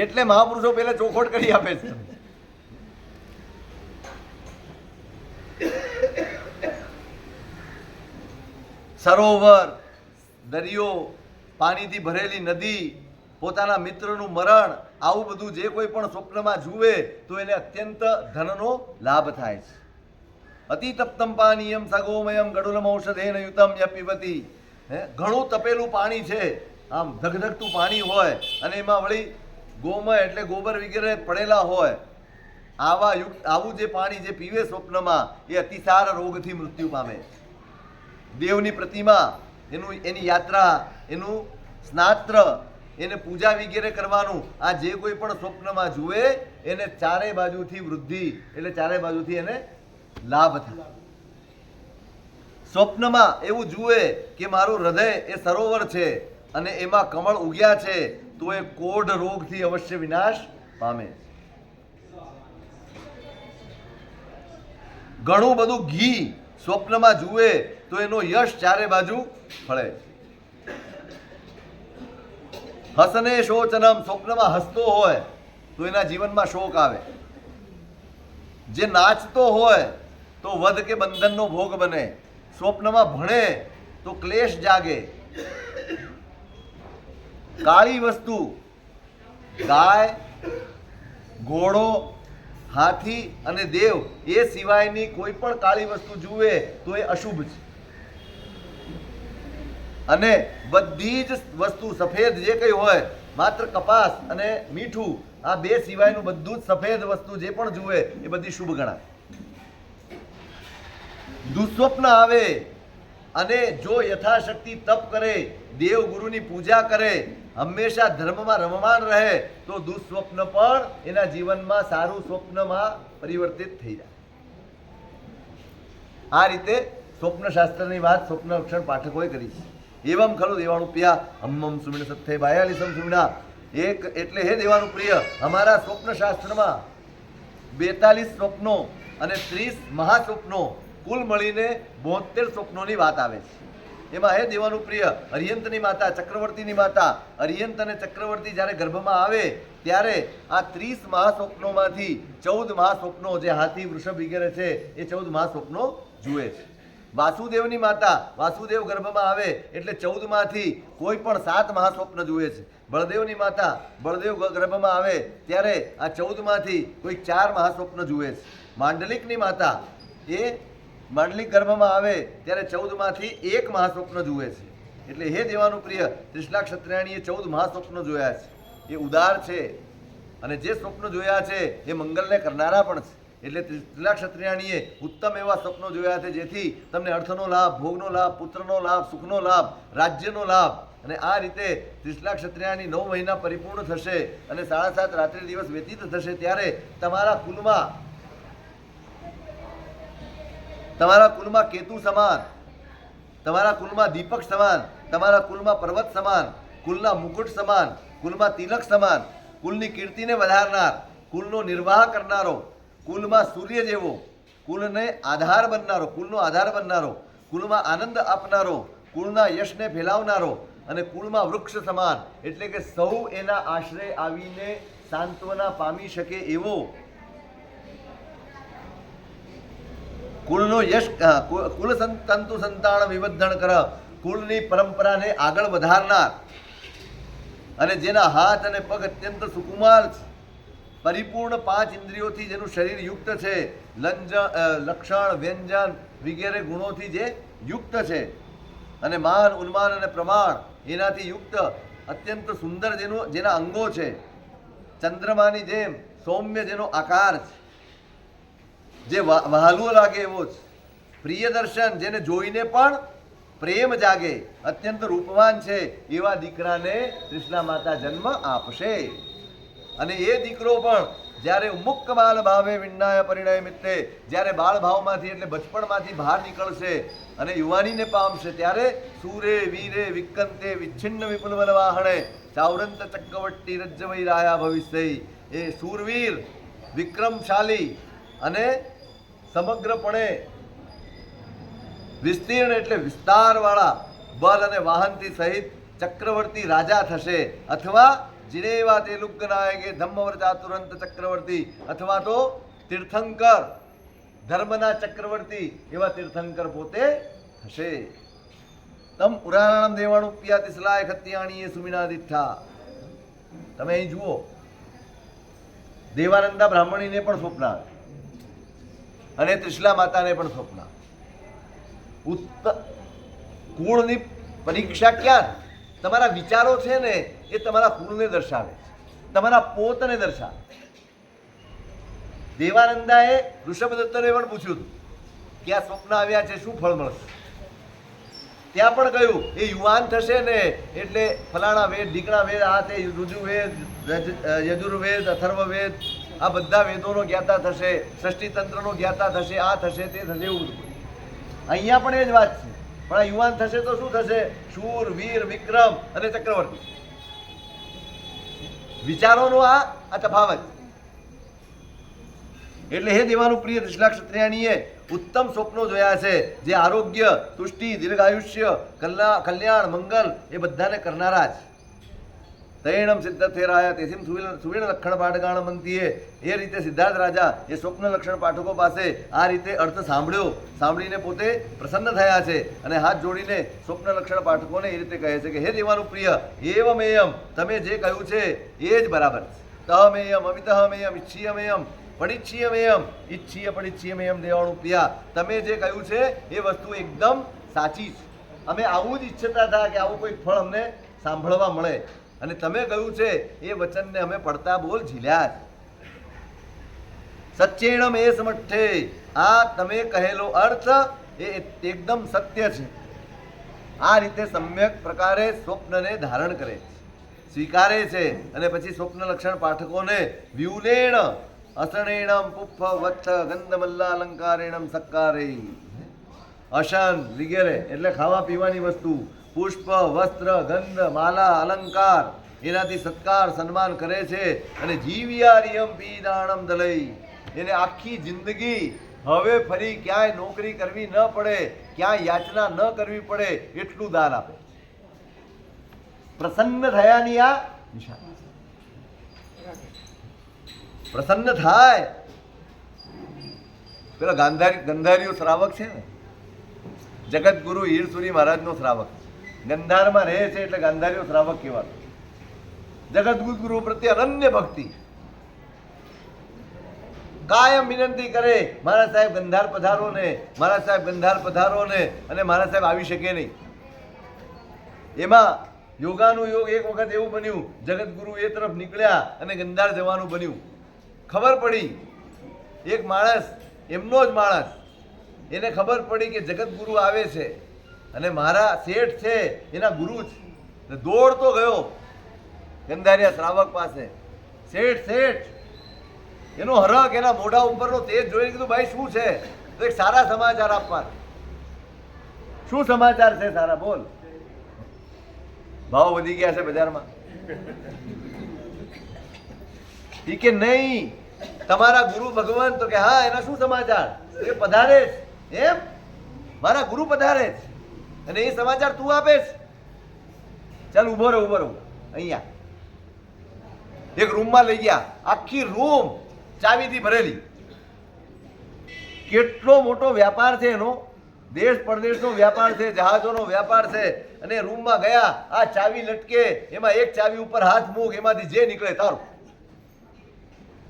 એટલે મહાપુરુષો પેલા ચોખવટ કરી આપે છે. સરોવર, દરિયો, પાણીથી ભરેલી નદી, પોતાના મિત્રનું મરણ, આવું બધું જે કોઈ પણ સ્વપ્નમાં જુએ તો એને અત્યંત ધનનો લાભ થાય છે. અતિતપ્તમ પાનીયમ સગોમયમ ગડુલમ ઔષધેન યુતમ યપિબતી. ઘણું તપેલું પાણી છે, આમ ધગધગતું પાણી હોય અને એમાં વળી ગોમય એટલે ગોબર વગેરે પડેલા હોય. આવું જે પાણી જે પીવે સ્વપ્નમાં એ અતિસાર રોગથી મૃત્યુ પામે. દેવની પ્રતિમા, એની યાત્રા, એનું સ્નાત્ર, એને પૂજા વગેરે કરવાનું, આ જે કોઈ પણ સ્વપ્નમાં જુએ એને ચારે બાજુથી વૃદ્ધિ એટલે ચારે બાજુથી એને લાભ થાય. સ્વપ્નમાં એવું જુએ કે મારું હૃદય એ સરોવર છે અને એમાં કમળ ઉગ્યા છે તો એ કોઢ રોગથી અવશ્ય વિનાશ પામે. ઘણું બધું ઘી સ્વપ્નમાં જુએ તો એનો યશ ચારે બાજુ ફળે. હસને શોચનમ, સ્વપ્નમાં હસતો હોય તો એના જીવનમાં શોક આવે. જે નાચતો હોય તો વધ કે બંધનનો ભોગ બને. સ્વપ્નમાં ભણે તો ક્લેશ જાગે. કાળી વસ્તુ, ગાય, ઘોડો, હાથી અને દેવ એ સિવાયની કોઈ પણ કાળી વસ્તુ જુએ તો એ અશુભ છે. અને બધી જ વસ્તુ સફેદ જે કંઈ હોય, માત્ર કપાસ અને મીઠું, આ બે સિવાયનું બધું જ સફેદ વસ્તુ જે પણ જુએ એ બધી શુભ ગણાય. દુસ્વપ્ન આવે અને જો યથાશક્તિ તપ કરે, દેવ ગુરુની પૂજા કરે, હંમેશા ધર્મમાં રમમાન રહે તો દુસ્વપ્ન પણ એના જીવનમાં સારું સ્વપ્નમાં પરિવર્તિત થઈ જાય. આ રીતે સ્વપ્નશાસ્ત્રની વાત સ્વપ્ન લક્ષણ પાઠકોએ કરી છે. એવમ ખરું દેવાનું પ્રિય હમ્મમ સુમિણ સત્ય 42 સુમિણા. એક એટલે હે દેવાનું પ્રિય, અમારા સ્વપ્નશાસ્ત્રમાં 42 સ્વપ્નો અને 30 મહાસ્વપ્નો કુલ મળીને 72 સ્વપ્નોની વાત આવે છે. એમાં હે દેવાનું પ્રિય, અરિયંતની માતા, ચક્રવર્તીની માતા, અરિયંત અને ચક્રવર્તી જ્યારે ગર્ભમાં આવે ત્યારે આ 30 મહાસ્વપ્નોમાંથી 14 મહાસ્વપ્નો જે હાથી, વૃષભ વગેરે છે એ 14 મહાસ્વપ્નો જુએ છે. વાસુદેવની માતા, વાસુદેવ ગર્ભમાં આવે એટલે 14માંથી કોઈ પણ 7 મહાસ્વપ્ન જુએ છે. બળદેવની માતા, બળદેવ ગર્ભમાં આવે ત્યારે આ 14માંથી કોઈ 4 મહાસ્વપ્ન જુએ છે. માંડલિકની માતા, એ માંડલિક ગર્ભમાં આવે ત્યારે 14માંથી 1 મહાસ્વપ્ન જુએ છે. એટલે હે દેવાનું પ્રિય, ત્રિશલા ક્ષત્રિયાણીએ 14 મહાસ્વપ્ન જોયા છે. એ ઉદાર છે અને જે સ્વપ્ન જોયા છે એ મંગલને કરનારા પણ છે. એટલે ત્રિશલા ક્ષત્રિયાણીએ ઉત્તમ એવા સ્વપ્નો જોયા છે જેથી તમને અર્થનો લાભ, ભોગનો લાભ, પુત્રનો લાભ, સુખનો લાભ, રાજ્યનો લાભ. અને આ રીતે ત્રિશલા ક્ષત્રિયાની 9 મહિના પરિપૂર્ણ થશે અને 7.5 રાત્રિ દિવસ વ્યતીત થશે ત્યારે તમારા કુલમાં કેતુ સમાન તમારા કુલમાં દીપક સમાન, તમારા કુલમાં પર્વત સમાન, કુલના મુકુટ સમાન, કુલમાં તિલક સમાન, કુલની કીર્તિને વધારનાર, કુલનો નિર્વાહ કરનારો, કુલમાં સૂર્ય જેવો, કુલને આધાર બનનારો, કુલનો આધાર બનનારો, કુલમાં આનંદ આપનારો, કુળના યશને ફેલાવનારો અને કુળમાં વૃક્ષ સમાન, એટલે કે સૌ એના આશરે આવીને સાંત્વના પામી શકે એવો કુળનો યશ, કુલ તંતુ સંતાન વિવર્ધન કર, કુળની પરંપરાને આગળ વધારનાર અને જેના હાથ અને પગ અત્યંત સુકુમાર છે, પરિપૂર્ણ 5 ઇન્દ્રિયોથી જેનું શરીર યુક્ત છે, લક્ષણ વ્યંજન વગેરે ગુણોથી જે યુક્ત છે અને માન ઉન્માન અને પ્રમાણ એનાથી યુક્ત અત્યંત સુંદર જેના અંગો છે, ચંદ્રમાની જેમ સૌમ્ય જેનો આકાર છે, જે વહાલું લાગે એવો છે, પ્રિય દર્શન જેને જોઈને પણ પ્રેમ જાગે, અત્યંત રૂપવાન છે એવા દીકરાને ત્રિશલા માતા જન્મ આપશે. અને એ દીકરો પણ જ્યારે મુક્ત બાલ ભાવે વિણ્ણાય પરિણય મિત્રે, જ્યારે બાળ ભાવમાંથી એટલે બચપણમાંથી બહાર નીકળશે અને યુવાનીને પામશે, ત્યારે સૂરે વીરે વિકંતે વિચ્છિન્ન વિપુલ બલવાહણે ચાવરંત ચક્રવર્તી રજ્જવઈ રાયા ભવિષ્ય. એ શૂરવીર, વિક્રમશાલી અને સમગ્રપણે વિસ્તીર્ણ એટલે વિસ્તારવાળા બલ અને વાહનથી સહિત ચક્રવર્તી રાજા થશે, અથવા જીનેવા તેલુગ નાયકે ધમ્મવર ચાતુરંત ચક્રવર્તી, અથવા તો તીર્થંકર ધર્મના ચક્રવર્તી એવા તીર્થંકર પોતે થશે. તમ પુરાણમ દેવાણું પિયા તિસલાય ખત્યાણીએ સુમિના દિઠ્ઠા. તમે અહીં જુઓ, દેવાનંદા બ્રાહ્મણીને પણ સ્વપ્ન આવે અને ત્રિશલા માતાને પણ સ્વપ્ન આવે. કુળની પરીક્ષા ક્યાં? તમારા વિચારો છે ને એ તમારા કુળને દર્શાવે છે, તમારા પોતને દર્શાવે. દેવાનંદાએ ઋષભદત્તને પણ પૂછ્યું હતું કે આ સ્વપ્ન આવ્યા છે, શું ફળ મળશે? ત્યાં પણ કહ્યું એ યુવાન થશે ને એટલે ફલાણા વેદ, ઢીકણા વેદ, આ તે ઋજુવેદ, યજુર્વેદ, અથર્વવેદ, આ બધા વેદોનો જ્ઞાતા થશે, ષષ્ટિતંત્રનો જ્ઞાતા થશે, આ થશે તે થશે એવું બધું. અહીંયા પણ એ જ વાત છે. પણ આ યુવાન થશે તો શું થશે? શૂર, વીર, વિક્રમ અને ચક્રવર્તી. વિચારોનો આ તફાવત. એટલે હે દેવાનું પ્રિય ત્રિશલા ક્ષત્રિયાણીએ ઉત્તમ સ્વપ્નો જોયા છે, જે આરોગ્ય, તુષ્ટિ, દીર્ઘાયુષ્ય, કલ્યાણ, મંગલ એ બધાને કરનારા છે. તૈણમ સિદ્ધથેરાયા તેથી સુવીણ લક્ષણ પાઠગાણ મંતીએ. એ રીતે સિદ્ધાર્થ રાજા એ સ્વપ્ન લક્ષણ પાઠકો પાસે આ રીતે અર્થ સાંભળ્યો, સાંભળીને પોતે પ્રસન્ન થયા છે અને હાથ જોડીને સ્વપ્ન લક્ષણ પાઠકોને એ રીતે કહે છે કે હે દેવાનું પ્રિય, એવમેયમ, તમે જે કહ્યું છે એ જ બરાબર છે. તહમેયમ અમિતહમેયમ ઈચ્છીયમેયમ પડિચ્છીયમેયમ ઈચ્છીય પડિચ્છીયમેયમ દેવાણું પ્રિયા. તમે જે કહ્યું છે એ વસ્તુ એકદમ સાચી છે. અમે આવું જ ઈચ્છતા હતા કે આવું કોઈ ફળ અમને સાંભળવા મળે, અને તમે કહ્યું છે એ વચનને અમે પડતા બોલ ઝીલ્યા છે. સચ્ચેણમ એ સમઠ્ઠે, આ તમે કહેલો અર્થ એ એકદમ સત્ય છે. આ રીતે સમ્યક પ્રકારે સ્વપ્નને ધારણ કરે છે, સ્વીકારે છે અને પછી સ્વપ્ન લક્ષણ પાઠકોને વ્યુલેણ અસણેણમ પુફ્ફ વત્થ ગંધમલ્લા અલંકારેણમ સક્કારે, અશન વગેરે એટલે ખાવા પીવાની વસ્તુ, પુષ્પ, વસ્ત્ર, ગંધ, માલા, અલંકાર એનાથી સત્કાર સન્માન કરે છે. અને જીવ્યારિયમ પીદાણમ દલઈ, એને આખી જિંદગી હવે ફરી ક્યાંય નોકરી કરવી ન પડે, ક્યાંય યાચના ન કરવી પડે એટલું દાન આપે. પ્રસન્ન થયાની આ નિશાની. પ્રસન્ન થાય. પેલા ગંધારીઓ શ્રાવક છે ને, જગતગુરુ હીરસુરી મહારાજનો શ્રાવક, ગંધારમાં રહે છે એટલે ગાંધારીઓ શ્રાવક કહેવાતો. જગતગુરુ પ્રત્યે અનન્ય ભક્તિ, કાયમ વિનંતી કરે મારા સાહેબ ગંધાર પધારો ને, મારા સાહેબ ગંધાર પધારો ને, અને મારા સાહેબ આવી શકે નહીં. એમાં યોગાનું યોગ એક વખત એવું બન્યું, જગતગુરુ એ તરફ નીકળ્યા અને ગંધાર જવાનું બન્યું. ખબર પડી, એક માણસ, એમનો જ માણસ, એને ખબર પડી કે જગતગુરુ આવે છે અને મારા શેઠ છે એના ગુરુ છે. દોડતો ગયો ગંધારિયા શ્રાવક પાસે. શેઠ શેઠ, એનો હરખ, એના મોઢા ઉપરનો તેજ જોઈને કીધું ભાઈ શું છે? તો એક સારા સમાચાર આપવા. શું સમાચાર છે સારા? બોલ. ભાવ વધી ગયા છે બજારમાં? ઈ કે નહીં, તમારા ગુરુ ભગવાન તો કે હા, એના શું સમાચાર? એ પધારે છે એમ, મારા ગુરુ પધારે છે અને એ સમાચાર તું આપે છે? ચાલ ઉભો રહો, ઉભો રહો. અહીંયા એક રૂમમાં લઈ ગયા, આખી રૂમ ચાવીથી ભરેલી. કેટલો મોટો વ્યાપાર છે એનો, દેશ પરદેશનો વ્યાપાર છે, જહાજોનો વ્યાપાર છે. અને રૂમમાં ગયા, આ ચાવી લટકે, એમાં એક ચાવી ઉપર હાથ મૂક, એમાંથી જે નીકળે તારું.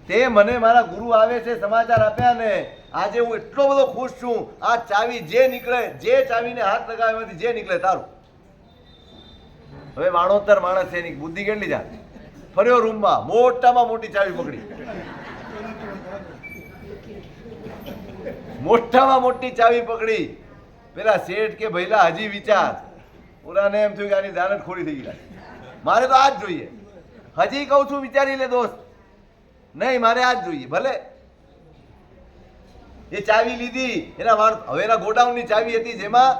તે મને મારા ગુરુ આવે છે સમાચાર આપ્યા ને આજે હું એટલો બધો ખુશ છું. આ ચાવી જે નીકળે, જે ચાવીને હાથ લગાવે એમાંથી જે નીકળે તારું. હવે વાણોતર માણસ છે, એની બુદ્ધિ કેટલી જાય. ફર્યો રૂમમાં, મોટામાં મોટી ચાવી પકડી, મોટામાં મોટી ચાવી પકડી. પેલા શેઠ કે ભઈલા હજી વિચાર. પુરાને એમ થયું કે આની દાનત ખોડી થઈ ગઈ, મારે તો આ જ જોઈએ. હજી કહું છું વિચારી લે દોસ્ત, નહીં મારે આ જ જોઈએ. ભલે એ ચાવી લીધી, એના વાહન, હવે એના ગોડાઉનની ચાવી હતી જેમાં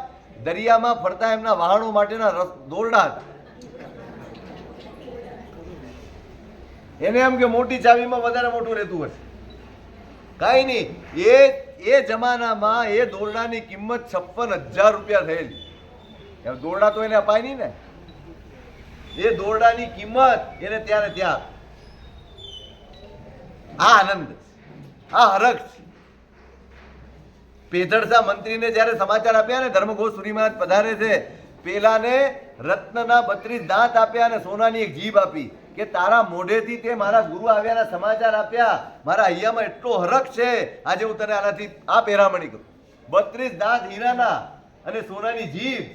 દરિયામાં ફરતા એમના વાહનો માટેના દોરડા હતા. એને એમ કે મોટી ચાવીમાં વધારે મોટું રહેતું હશે. કાંઈ નહીં, એ જમાનામાં એ દોરડાની કિંમત 56,000 રૂપિયા થયેલી. દોરડા તો એને અપાય નહીં ને, એ દોરડાની કિંમત એને ત્યાં ને ત્યાં. આ આનંદ, આ હરખ છે. પેધડસા મંત્રીને જ્યારે સમાચાર આપ્યા ને ધર્મઘોષ સુરી મહારાજ પધારે છે, પેલાને રત્નના 32 દાંત આપ્યા અને સોનાની એક જીભ આપી કે તારા મોઢેથી તે મારા ગુરુ આવ્યાના સમાચાર આપ્યા, મારા હૈયામાં એટલો હરખ છે, આજે હું તને આનાથી આ પહેરામણી કરું. 32 દાંત હીરાના અને સોનાની જીભ.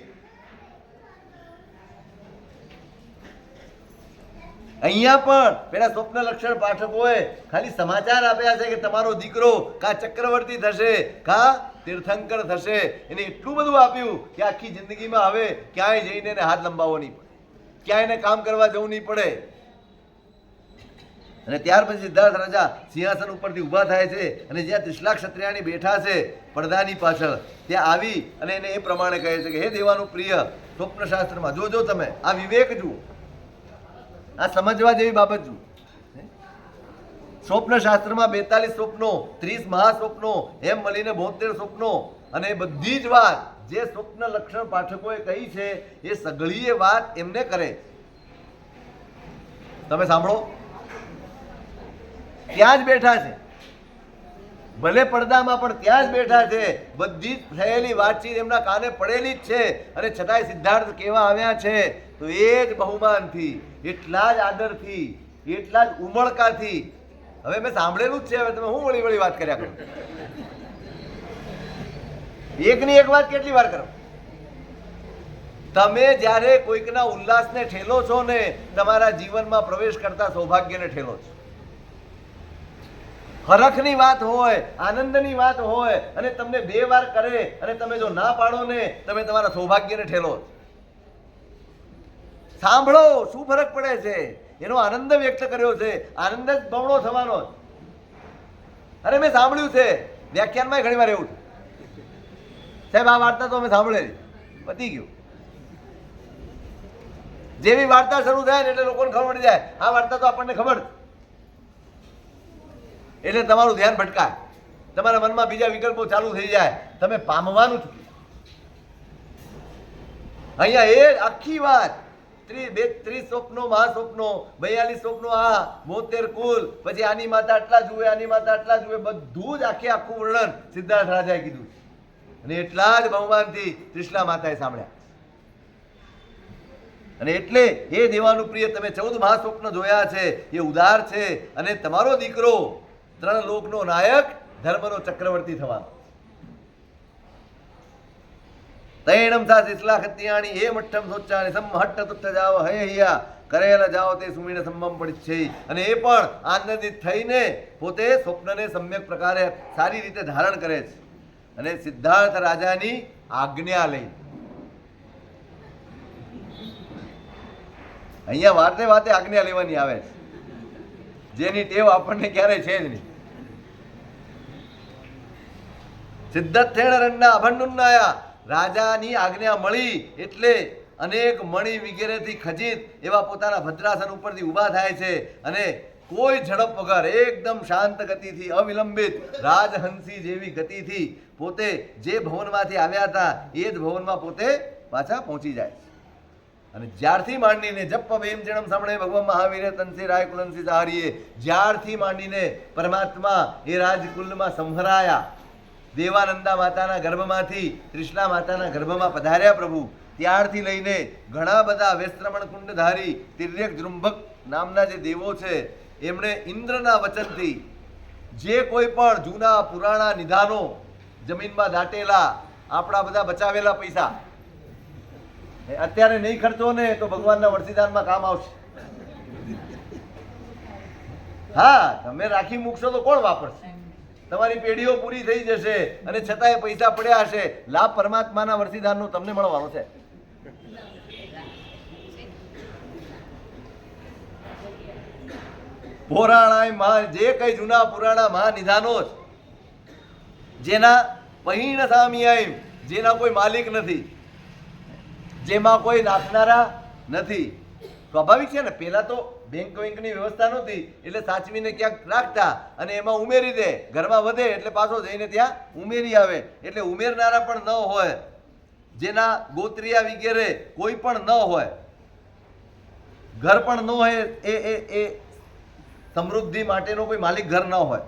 અહીંયા પણ પેલા સ્વપ્ન લક્ષણ પાઠકોએ ખાલી સમાચાર આપ્યા છે કે તમારો દીકરો કા ચક્રવર્તી થશે, કા તીર્થંકર થશે. એને એટલું બધું આપ્યું કે આખી જિંદગીમાં હવે ક્યાંય જઈને એને હાથ લંબાવવો નહીં પડે, ક્યાંય એને કામ કરવા જવું નહીં પડે. અને ત્યાર પછી સિદ્ધાર્થ રાજા સિંહાસન ઉપરથી ઊભા થાય છે અને જ્યાં ત્રિશલા ક્ષત્રિયાણી બેઠા છે પડદાની પાછળ, ત્યાં આવી અને એને એ પ્રમાણે કહે છે કે હે દેવાનું પ્રિય, સ્વપ્ન શાસ્ત્રમાં જોજો તમે, આ વિવેક જુઓ, આ સમજવા જેવી બાબત જુઓ. સ્વપ્ન શાસ્ત્રમાં 42 સ્વપ્નો, 30 મહાસ્વપ્નો, એમ મળીને 72 સ્વપ્નો. અને બધી જ વાત જે સ્વપ્ન લક્ષણ પાઠકોએ કહી છે એ સઘળી વાત એમને કરે. તમે સાંભળો, ત્યાં જ બેઠા છે, ભલે પડદામાં પણ ત્યાં જ બેઠા છે. બધી જ થયેલી વાતચીત એમના કાને પડેલી જ છે. અને છતાંય સિદ્ધાર્થ કેવા આવ્યા છે તો એ જ બહુમાનથી, એટલા જ આદરથી, એટલા જ ઉમળકાથી. હવે મેં સાંભળેલું જ છે, હવે તમે હું વળી વળી વાત કર્યા કરો? એકની એક વાત કેટલી વાર કરો? તમે જ્યારે કોઈકના ઉલ્લાસને ઠેલો છો ને, તમારા જીવનમાં પ્રવેશ કરતા સૌભાગ્યને ઠેલો છો. હરખની વાત હોય, આનંદની વાત હોય અને તમને 2 વાર કરે અને તમે જો ના પાડો ને, તમે તમારા સૌભાગ્યને ઠેલો. સાંભળો, શું ફરક પડે છે? એનો આનંદ વ્યક્ત કર્યો છે, આનંદ જ બમણો થવાનો. અરે મેં સાંભળ્યું છે, વ્યાખ્યાનમાં ઘણી વાર એવું સાહેબ, આ વાર્તા તો અમે સાંભળેલી, પતી ગયું. જેવી વાર્તા શરૂ થાય ને એટલે લોકોને ખબર પડી જાય આ વાર્તા તો આપણને ખબર, એટલે તમારું ધ્યાન ભટકાય, તમારા મનમાં બીજા વિકલ્પો ચાલુ થઈ જાય, તમે પામવાનું છું. અહીંયા એ આખી વાત 30 સ્વપ્નો, મહાસ્વપ્નો, 42 સ્વપ્નો, આ 72 કુલ, પછી આની માતા આટલા જુએ, આની માતા આટલા જુએ, બધું જ આખું વર્ણન સિદ્ધાર્થ રાજાએ કીધું. અને એટલા જ બહુમાનથી ત્રિશલા માતાએ સાંભળ્યા. અને એટલે એ દેવાનું પ્રિય, તમે 14 મહાસ્વપ્ન જોયા છે, એ ઉદાર છે. અને તમારો દીકરો 3 લોકનો નાયક, ધર્મનો ચક્રવર્તી થવાનો. તૈણમ સા ત્રિશલા ખત્યાણી એ મઠ્ઠમ સોચાણી સમહટ્ટ તુટ્ટ જાવ હે હૈયા કરેલા જાઓ તે સુમીને સંભમ પડી છે. અને એ પણ આનંદિત થઈને પોતે સ્વપ્નને સમ્યક પ્રકારે સારી રીતે ધારણ કરે છે. અને સિદ્ધાર્થ રાજાની આજ્ઞા લઈ, અહીંયા વાતે વાતે આજ્ઞા લેવાની આવે છે, જેની ટેવ આપણને ક્યારેય છે જ નહીં. સિદ્ધર્થેણ રણના અભંડુન્નાયા રાજાની આજ્ઞા મળી એટલે અનેક મણી વગેરેથી ખચિત એવા પોતાના ભદ્રાસન ઉપરથી ઊભા થાય છે અને કોઈ ઝડપ વગર એકદમ શાંત ગતિથી અવિલંબિત રાજહંસી જેવી ગતિથી પોતે જે ભવનમાંથી આવ્યા હતા એ જ ભવનમાં પોતે પાછા પહોંચી જાય છે. અને જ્યારથી માંડીને જપ ભીમ જણમ સાંભળે ભગવાન મહાવીરે તનસી રાય કુલનસી સહારીએ, જ્યારથી માંડીને પરમાત્મા એ રાજકુલમાં સંહરાયા, દેવાનંદા માતાના ગર્ભમાંથી કૃષ્ણા માતાના ગર્ભમાં પધાર્યા પ્રભુ, ત્યારથી લઈને ઘણા બધા વેસ્ત્રમણ કુંડધારી તિર્યક જૃંભક નામના જે દેવો છે એમણે ઇન્દ્રના વચનથી જે કોઈ પણ જૂના પુરાણા નિધાનો જમીનમાં દાટેલા આપણા બધા બચાવેલા પૈસા અત્યારે નહીં ખર્ચો ને તો ભગવાનના વરસીદાનમાં કામ આવશે. હા, તમે રાખી મૂકશો તો કોણ વાપરશે? તમારી પેઢીઓ પૂરી થઈ જશે અને છતાંય પૈસા પડ્યા હશે. લાભ પરમાત્માના વરસીદાનનો તમને મળવાનો છે. પુરાણા જે કઈ જૂના પુરાણા મહાનિધાનો છે, જેના પહીણ સામિયાઈ, જેના કોઈ માલિક નથી, જેમાં કોઈ નાખનારા નથી. સ્વાભાવિક છે ને, પેલા તો બેંકની વ્યવસ્થા નહોતી એટલે સાચવીને ક્યાંક રાખતા અને એમાં ઉમેરી દે, ઘરમાં વધે એટલે પાછો જઈને ત્યાં ઉમેરી આવે. એટલે ઉમેરનારા પણ ન હોય, જેના ગોત્રિયા વગેરે કોઈ પણ ન હોય, ઘર પણ ન હોય, એ સમૃદ્ધિ માટેનો કોઈ માલિક ઘર ન હોય.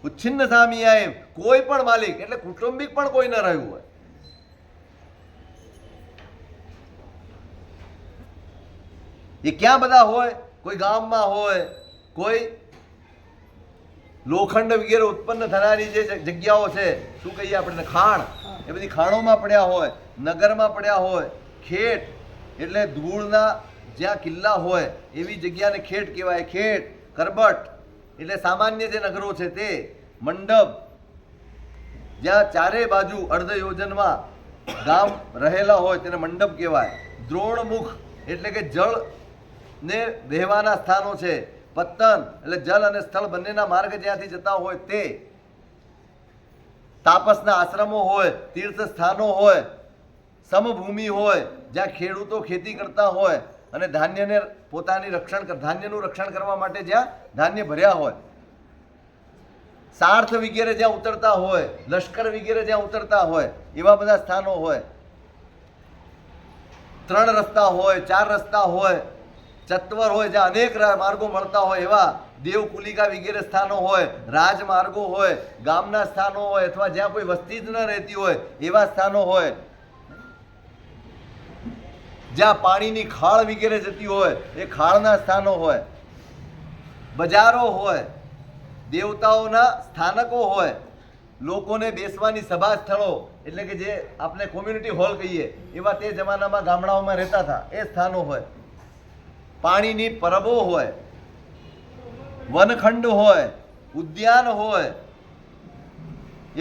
ઉચ્છિન્ન સામિયાય, કોઈ પણ માલિક એટલે કુટુંબિક પણ કોઈ ન રહ્યું હોય. એ ક્યાં બધા હોય? કોઈ ગામમાં હોય, કોઈ લોખંડ વગેરે ઉત્પન્ન થનારી જે જગ્યાઓ છે, શું કહીએ આપણે, ખાણ, એ બધી ખાણોમાં પડ્યા હોય, નગરમાં પડ્યા હોય. ખેટ એટલે ધૂળના જ્યાં કિલ્લા હોય એવી જગ્યાને ખેટ કહેવાય. ખેટ, કરબટ એટલે સામાન્ય જે નગરો છે તે, મંડપ જ્યાં ચારે બાજુ અર્ધ યોજનમાં ગામ રહેલા હોય તેને મંડપ કહેવાય. દ્રોણમુખ એટલે કે જળ ને વહેવાના સ્થાનો છે. પત્તન એટલે જલ અને સ્થળ બંનેના માર્ગ જ્યાંથી જતા હોય તે. તાપસના આશ્રમો હોય, તીર્થ સ્થાનો હોય, સમભૂમિ હોય જ્યાં ખેડૂતો ખેતી કરતા હોય અને ધાન્યનું રક્ષણ કરવા માટે જ્યાં ધાન્ય ભર્યા હોય. સાર્થ વગેરે જ્યાં ઉતરતા હોય, લશ્કર વગેરે જ્યાં ઉતરતા હોય એવા બધા સ્થાનો હોય. 3 રસ્તા હોય, 4 રસ્તા હોય, ચત્વર હોય જ્યાં અનેક માર્ગો મળતા હોય એવા દેવકુલિકા વગેરે સ્થાનો હોય. રાજમાર્ગો હોય, ગામના સ્થાનો હોય અથવા જ્યાં કોઈ વસ્તી જ ન રહેતી હોય એવા સ્થાનો હોય. જ્યાં પાણીની ખાળ વગેરે જતી હોય એ ખાળના સ્થાનો હોય. બજારો હોય, દેવતાઓના સ્થાનકો હોય, લોકોને બેસવાની સભા સ્થળો એટલે કે જે આપણે કોમ્યુનિટી હોલ કહીએ એવા તે જમાનામાં ગામડાઓમાં રહેતા હતા એ સ્થાનો હોય. પાણીની પરબો હોય, વનખંડ હોય, ઉદ્યાન હોય.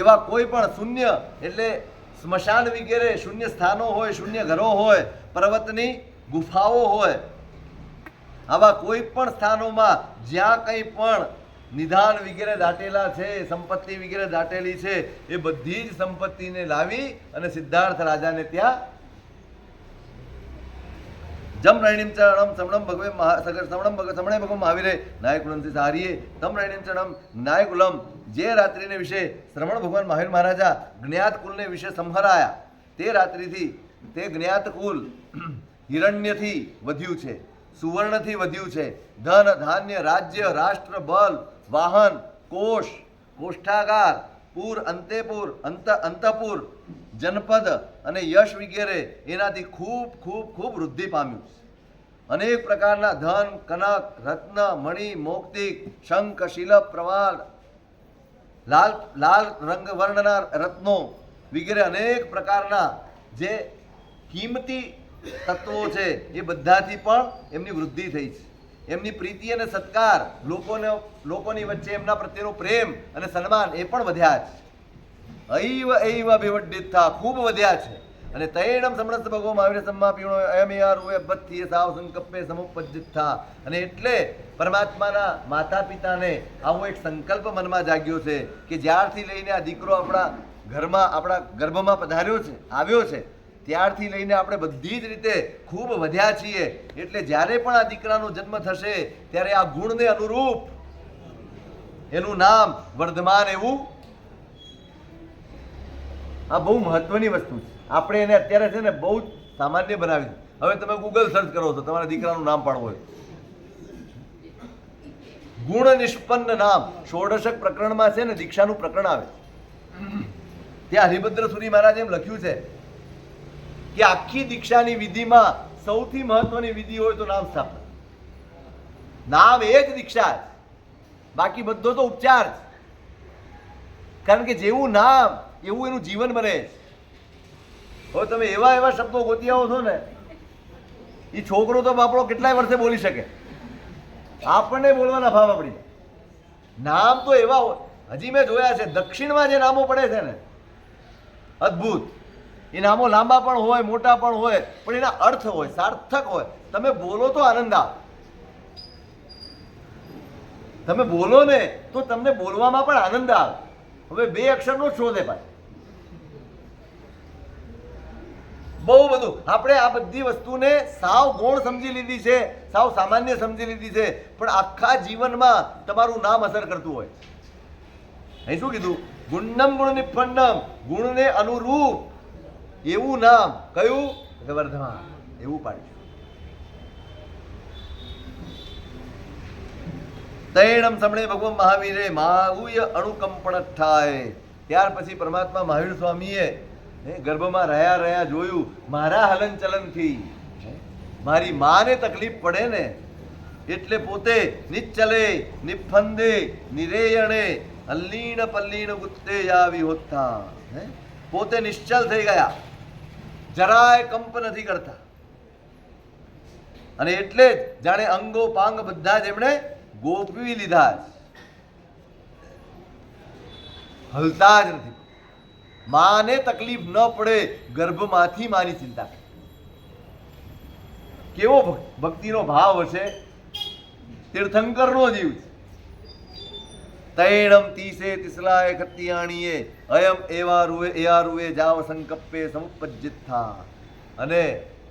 એવા કોઈ પણ શૂન્ય એટલે સ્મશાન વગેરે શૂન્ય સ્થાનો હોય, શૂન્ય ઘરો હોય, પર્વતની ગુફાઓ હોય. આવા કોઈ પણ સ્થાનોમાં જ્યાં કંઈ પણ નિધાન વગેરે દાટેલા છે, સંપત્તિ વગેરે દાટેલી છે, એ બધી જ સંપત્તિને લાવી અને સિદ્ધાર્થ રાજાને ત્યાં જમ રૈણીમ ચરણમ સમણમ ભગવે સમણે ભગવાન મહાવીરે નાયકુલમથી સહારીએ તમ રૈણીમ ચરણમ નાયકુલમ. જે રાત્રિને વિશે શ્રવણ ભગવાન મહાવીર મહારાજા જ્ઞાત કુલને વિશે સંહરાયા તે રાત્રિથી તે જ્ઞાત કુલ હિરણ્યથી વધ્યું છે, સુવર્ણથી વધ્યું છે. ધન, ધાન્ય, રાજ્ય, રાષ્ટ્ર, બલ, વાહન, કોષ, કોષ્ઠાગાર, પૂર, અંતેપુર, અંતપુર, જનપદ અને યશ વગેરે એનાથી ખૂબ ખૂબ ખૂબ વૃદ્ધિ પામ્યું. અનેક પ્રકારના ધન, કનક, રત્ન, મણિ, મૌક્તિક, શંખ, શિલપ, પ્રવાલ, લાલ રંગ વર્ણના રત્નો વગેરે અનેક પ્રકારના જે કિંમતી તત્વો છે એ બધાથી પણ એમની વૃદ્ધિ થઈ છે. એમની પ્રીતિ અને સત્કાર, લોકોની વચ્ચે એમના પ્રત્યેનો પ્રેમ અને સન્માન એ પણ વધ્યા છે. ऐव अभिवड्डित्था खूब વધ્યા છે. અને તૈણમ સમણસ્ત ભગવો મહાવીર सम्मा પીણો અયમેયાર હોય બત્થી સાવ સંકલ્પે સમુપજ્જિત્થા. અને એટલે પરમાત્માના માતા પિતાને આવો એક સંકલ્પ મનમાં જાગ્યો છે કે જ્યારથી લઈને આ દીકરો આપણા ઘરમાં આપણા ગર્ભમાં પધાર્યો છે, આવ્યો છે, ત્યારથી લઈને આપણે બધી જ રીતે ખૂબ વધ્યા છીએ. એટલે જ્યારે પણ આ દીકરાનો જન્મ થશે ત્યારે આ ગુણને અનુરૂપ એનું નામ વર્ધમાન એવું. આ બહુ મહત્વની વસ્તુ છે. આપણે એને અત્યારે છે ને બહુ જ સામાન્ય બનાવી દીધું. હવે તમે ગૂગલ સર્ચ કરો છો તમારા દીકરાનું નામ પાડવું હોય, ગુણ નિષ્પન્ન નામ ષોડશક પ્રકરણમાં છે ને દીક્ષાનું પ્રકરણ આવે. ત્યાં હરિભદ્ર સુરી મહારાજે એમ લખ્યું છે કે આખી દીક્ષાની વિધિમાં સૌથી મહત્વની વિધિ હોય તો નામ સ્થાપના. નામ એ જ દીક્ષા છે, બાકી બધો તો ઉપચાર છે. કારણ કે જેવું નામ એવું એનું જીવન બને છે. હવે તમે એવા એવા શબ્દો ગોતી આવો છો ને, એ છોકરો તો બાપડો કેટલાય વર્ષે બોલી શકે, આપણને બોલવાના ભાવ આપણી જાય. નામ તો એવા હોય, હજી મેં જોયા છે દક્ષિણમાં જે નામો પડે છે ને અદ્ભુત. એ નામો લાંબા પણ હોય, મોટા પણ હોય, પણ એના અર્થ હોય, સાર્થક હોય. તમે બોલો તો આનંદ આવે. તમે બોલો ને તો તમને બોલવામાં પણ આનંદ આવે. હવે બે અક્ષરનો શોધે પાછો બહુ બધું. આપણે આ બધી વસ્તુને સાવ ગૌણ સમજી લીધી છે, સાવ સામાન્ય સમજી લીધી છે, પણ આખા જીવનમાં તમારું નામ અસર કરતું હોય. અહીં શું કીધું? ગુણનમ ગુણ નિપન્નમ, ગુણને અનુરૂપ એવું નામ. કયું? વર્ધમાન એવું પાડ્યું. તૈણમ સમણે ભગવાન મહાવીરે માહુય અણુકંપણ થાય. ત્યાર પછી પરમાત્મા મહાવીર સ્વામીએ ગર્ભમાં રહ્યા જોયું મારા હલન ચલનથી મારી માને તકલીફ પડે ને, એટલે પોતે નિચ્ચલે નિફંદે નિરેયણે અલ્લીણ પલ્લીણ ગુત્તે યાવી હોતા. પોતે નિશ્ચલ થઈ ગયા, જરાય કંપ નથી કરતા. અને એટલે જ જાણે અંગો પાંગ બધા જ એમણે ગોપવી લીધા, હલતા જ નથી. માને તકલીફ ન પડે, ગર્ભમાંથી માની ચિંતા. કેવો ભક્તિનો ભાવ હશે! તીર્થંકરનો જીવ છે. તૈણમ તીસે તિસલાય ખત્યાણીએ અયમ એવા રૂએ જાવ સંકપ્પે સમુપજ્જિત થા. અને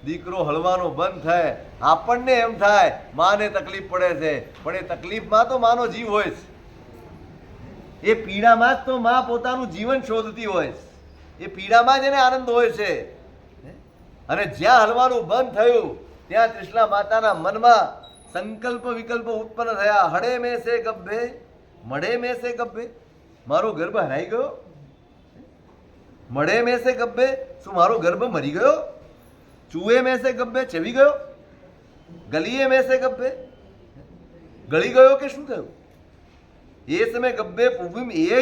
દીકરો હળવાનો બંધ થાય, આપણને એમ થાય માને તકલીફ પડે છે, પણ એ તકલીફમાં તો માનો જીવ હોય છે. એ પીડામાં જ તો માં પોતાનું જીવન શોધતી હોય છે. એ પીડામાં જ એને આનંદ હોય છે. અને જ્યાં હલવાનું બંધ થયું ત્યાં ત્રિશલા માતાના મનમાં સંકલ્પ વિકલ્પ ઉત્પન્ન થયા. હડે મેં સે ગબ્ભે, મળે મેં સે ગબ્ભે. મારો ગર્ભ હરાઈ ગયો. મળે મેં સે ગબ્ભે, શું મારો ગર્ભ મરી ગયો? ચૂએ મેં સે ગબ્ભે, ચવી ગયો? ગલીએ મેં સે ગબ્ભે, ગળી ગયો કે શું થયું? એ સમય ગબ્બે પૂવિમ એ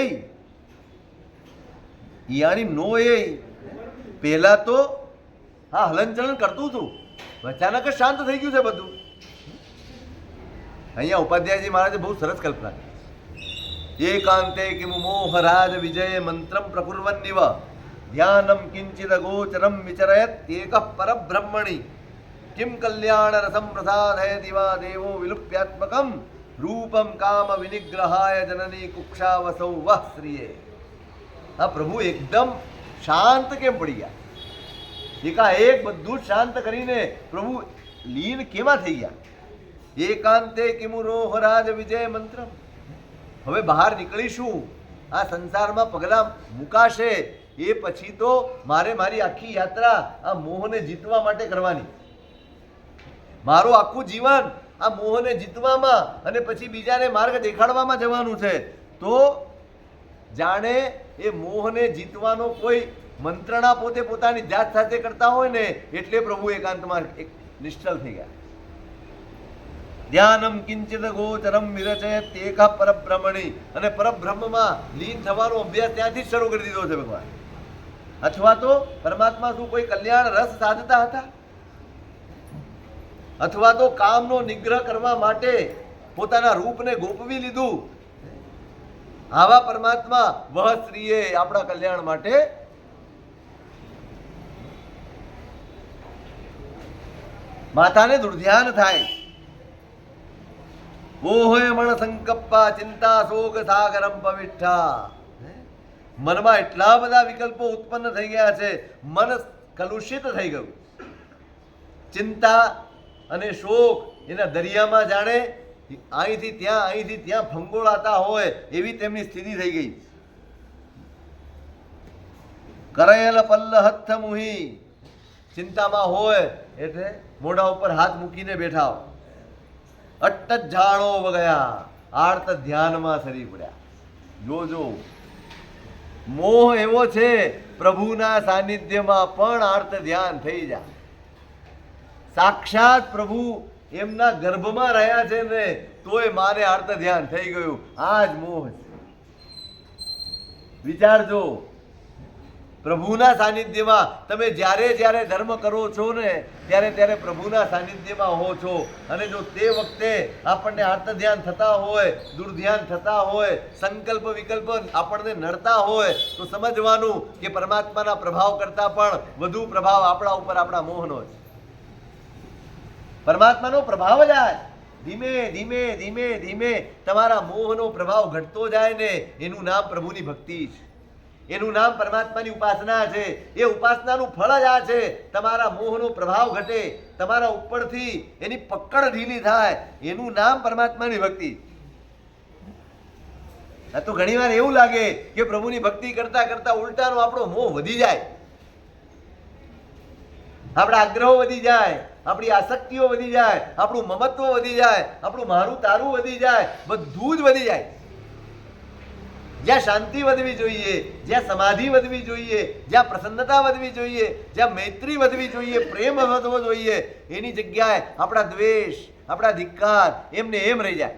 યાણી નો એ પહેલા તો હા હલનચલન કરતું હતું, અચાનક જ શાંત થઈ ગયું છે બધું. અહીંયા ઉપાધ્યાયજી મહારાજે બહુ સરસ કલ્પના કરી. એકાંતે કિમ મોહરાજ વિજય મંત્રમ પ્રકુર્વન્નિવ ધ્યાનમ કિંચિદ ગોચરમ વિચરયત એકઃ પરબ્રહ્મણિ કિમ કલ્યાણ રસમ પ્રસાદય દિવા દેવો વિલુપ્યાત્મકમ રૂપમ કામ વિનિગ્રહાય જનની કુક્ષાવસૌ વહ શ્રીએ. આ પ્રભુ એકદમ શાંત કેમ પડી ગયા? એકાએક બધું જ શાંત કરીને પ્રભુ લીન કેવા થઈ ગયા? એકાંતે કિમુરો હરાજ વિજય મંત્ર. હવે બહાર નીકળીશું, આ સંસારમાં પગલાં મુકાશે, એ પછી તો મારે મારી આખી યાત્રા આ મોહને જીતવા માટે કરવાની. મારું આખું જીવન આ મોહને જીતવામાં અને પછી બીજાને માર્ગ દેખાડવામાં જવાનું છે. તો જાણે એ મોહને જીતવાનો કોઈ મંત્રણા પોતે પોતાની જાત સાથે કરતા હોય ને, એટલે પ્રભુ એકાંતમાં નિશ્ચલ થઈ ગયા. ધ્યાનમ કિંચિત ગોચરમ વિરચયત એકઃ પરબ્રહ્મણિ. અને પરબ્રહ્મમાં લીન થવાનો અભ્યાસ ત્યાંથી જ શરૂ કરી દીધો છે ભગવાન. અથવા તો પરમાત્મા શું કોઈ કલ્યાણ રસ સાધતા હતા? અથવા તો કામનો નિગ્રહ કરવા માટે પોતાના રૂપને ગોપવી લીધું? આવા પરમાત્મા વહ શ્રીએ આપણા કલ્યાણ માટે માતાને દુર્ધ્યાન થાય. ઓહોય મણ સંકપ્પા ચિંતા શોક સાગરમ પવિઠ્ઠા. મનમાં એટલા બધા વિકલ્પો ઉત્પન્ન થઈ ગયા છે, મન કલુષિત થઈ ગયું. ચિંતા અને શોક એના દરિયામાં જાણે અહીંથી ત્યાં ફંગોળાતા હોય એવી તેમની સ્થિતિ થઈ ગઈ. કરયલ પલ્લ હથ મુહી, ચિંતામાં હોય એટલે મોઢા ઉપર હાથ મૂકીને બેઠા હોય. અટ્ટ ઝાડો વગયા, આર્ત ધ્યાનમાં સરી પડ્યા. જોજો, મોહ એવો છે, પ્રભુના સાનિધ્યમાં પણ આર્ત ધ્યાન થઈ જાય. સાક્ષાત પ્રભુ એમના ગર્ભમાં રહ્યા છે ને તોય મારે આર્ત ધ્યાન થઈ ગયું. આ જ મોહ છે. વિચારજો, પ્રભુના સાનિધ્યમાં તમે જ્યારે જ્યારે ધર્મ કરો છો ને ત્યારે પ્રભુના સાનિધ્યમાં હો છો. અને જો તે વખતે આપણને આર્ત ધ્યાન થતા હોય, દુર્ધ્યાન થતા હોય, સંકલ્પ વિકલ્પ આપણને નડતા હોય તો સમજવાનું કે પરમાત્માના પ્રભાવ કરતાં પણ વધુ પ્રભાવ આપણા ઉપર આપણા મોહનો છે. પરમાત્માનો પ્રભાવ જાય, ધીમે ધીમે ધીમે ધીમે તમારા મોહનો પ્રભાવ ઘટતો જાય ને એનું નામ પ્રભુની ભક્તિ છે, એનું નામ પરમાત્માની ઉપાસના છે. એ ઉપાસનાનું ફળ જ આ છે. તમારા મોહનો પ્રભાવ ઘટે, તમારા ઉપરથી એની પકડ ઢીલી થાય, એનું નામ પરમાત્માની ભક્તિ. આ તો ઘણીવાર એવું લાગે કે પ્રભુની ભક્તિ કરતા કરતા ઉલટાનો આપણો મોહ વધી જાય, આપણા આગ્રહો વધી જાય, આપણી આસક્તિઓ વધી જાય, આપણું મમત્વ વધી જાય, આપણું મારું તારું વધી જાય, બધું જ વધી જાય. જ્યાં શાંતિ વધવી જોઈએ, જ્યાં સમાધિ વધવી જોઈએ, જ્યાં પ્રસન્નતા વધવી જોઈએ, જ્યાં મૈત્રી વધવી જોઈએ, પ્રેમ વધવો જોઈએ, એની જગ્યાએ આપણા દ્વેષ, આપણા ધિક્કાર એમને એમ રહી જાય.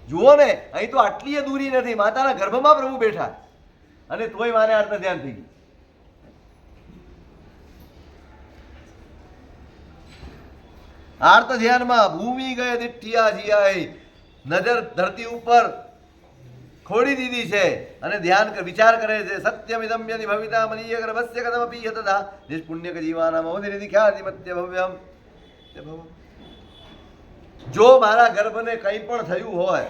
જુઓ ને, અહીં તો આટલી દૂરી નથી, માતાના ગર્ભમાં પ્રભુ બેઠા અને તોય મારે આર્ત ધ્યાન થઈ ગયું. આર્ત ધ્યાનમાં ભૂમિ ગયે દિઠ્ઠિયા જીયાય, નજર ધરતી ઉપર ખોડી દીધી છે અને ધ્યાન વિચાર કરે છે. સત્યમિદમ યદિ ભવિતા મનીય ગર્ભસ્ય કદમપી યતદા નિષ્પુણ્યક જીવાનામ અવધિ ખ્યાતિ મત્ય ભવ્યમ. જો મારા ગર્ભને કંઈ પણ થયું હોય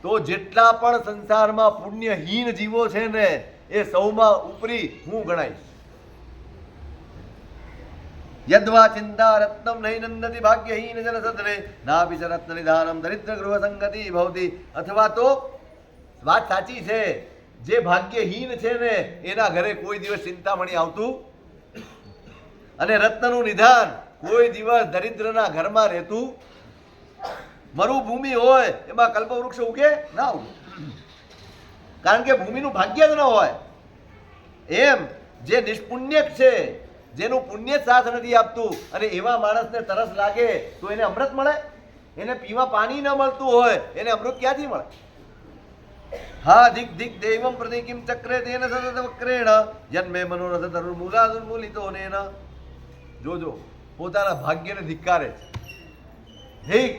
તો જેટલા પણ સંસારમાં પુણ્યહીન જીવો છે ને એ સૌમાં ઉપરી હું ગણાઈશ. યદ્વા ચિંતા રત્નમ નહીં નંદતી ભાગ્યહીન જન સદને નાપી ચ રત્ન નિધાનમ દરિદ્ર ગૃહ સંગતિ ભવતી. અથવા તો વાત સાચી છે, જે ભાગ્યહીન છે ને એના ઘરે કોઈ દિવસ ચિંતામણી આવતું અને રત્નનું નિધાન કોઈ દિવસ દરિદ્રના ઘરમાં રહેતું. મરુભૂમિ હોય એમાં કલ્પવૃક્ષ ઉગે ના ઉગે, કારણ કે ભૂમિનું ભાગ્ય જ ન હોય. એમ જે નિષ્પુણ્યક છે, જેનું પુણ્ય સાથ નથી આપતું અને એવા માણસને તરસ લાગે તો એને અમૃત મળે? એને પીવા પાણી ન મળતું હોય એને અમૃત ક્યાંથી મળે? હા દિક દિક દૈવમ પ્રતિકિમ ચક્રે તેન સતત વક્રેણ જન્મે મનોરથ ધનુર્મૂલા દુર્મૂલિતો નેન. જોજો, પોતાના ભાગ્યને ધિક્કારે છે. ઠીક,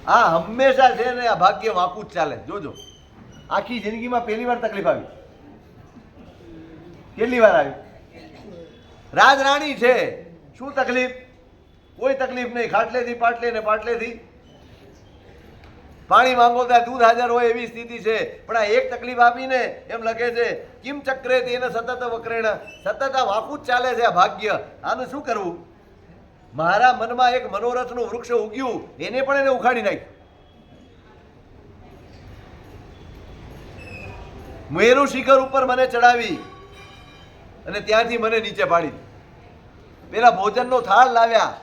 આ હંમેશા છે ને આ ભાગ્ય વાંકું જ ચાલે. જોજો, આખી જિંદગીમાં પહેલી વાર તકલીફ આવી. કેટલી વાર આવી? રાજરાણી છે, શું તકલીફ? કોઈ તકલીફ નહીં. ખાટલેથી પાટલે ને પાટલેથી પાણી માંગો ત્યાં દૂધ હાજર હોય એવી સ્થિતિ છે. પણ આ એક તકલીફ આપીને એમ લખે છે કિમ ચક્રે તેને સતત વક્રેણ. સતત આ વાંકું જ ચાલે છે આ ભાગ્ય. આનું શું કરવું? મારા મનમાં એક મનોરથનું વૃક્ષ ઉગ્યું, એને પણ એને ઉખાડી નાખ્યું. મેરુ શિખર ઉપર મને ચડાવી અને ત્યાંથી મને નીચે પાડી. પેલા ભોજનનો થાળ લાવ્યા,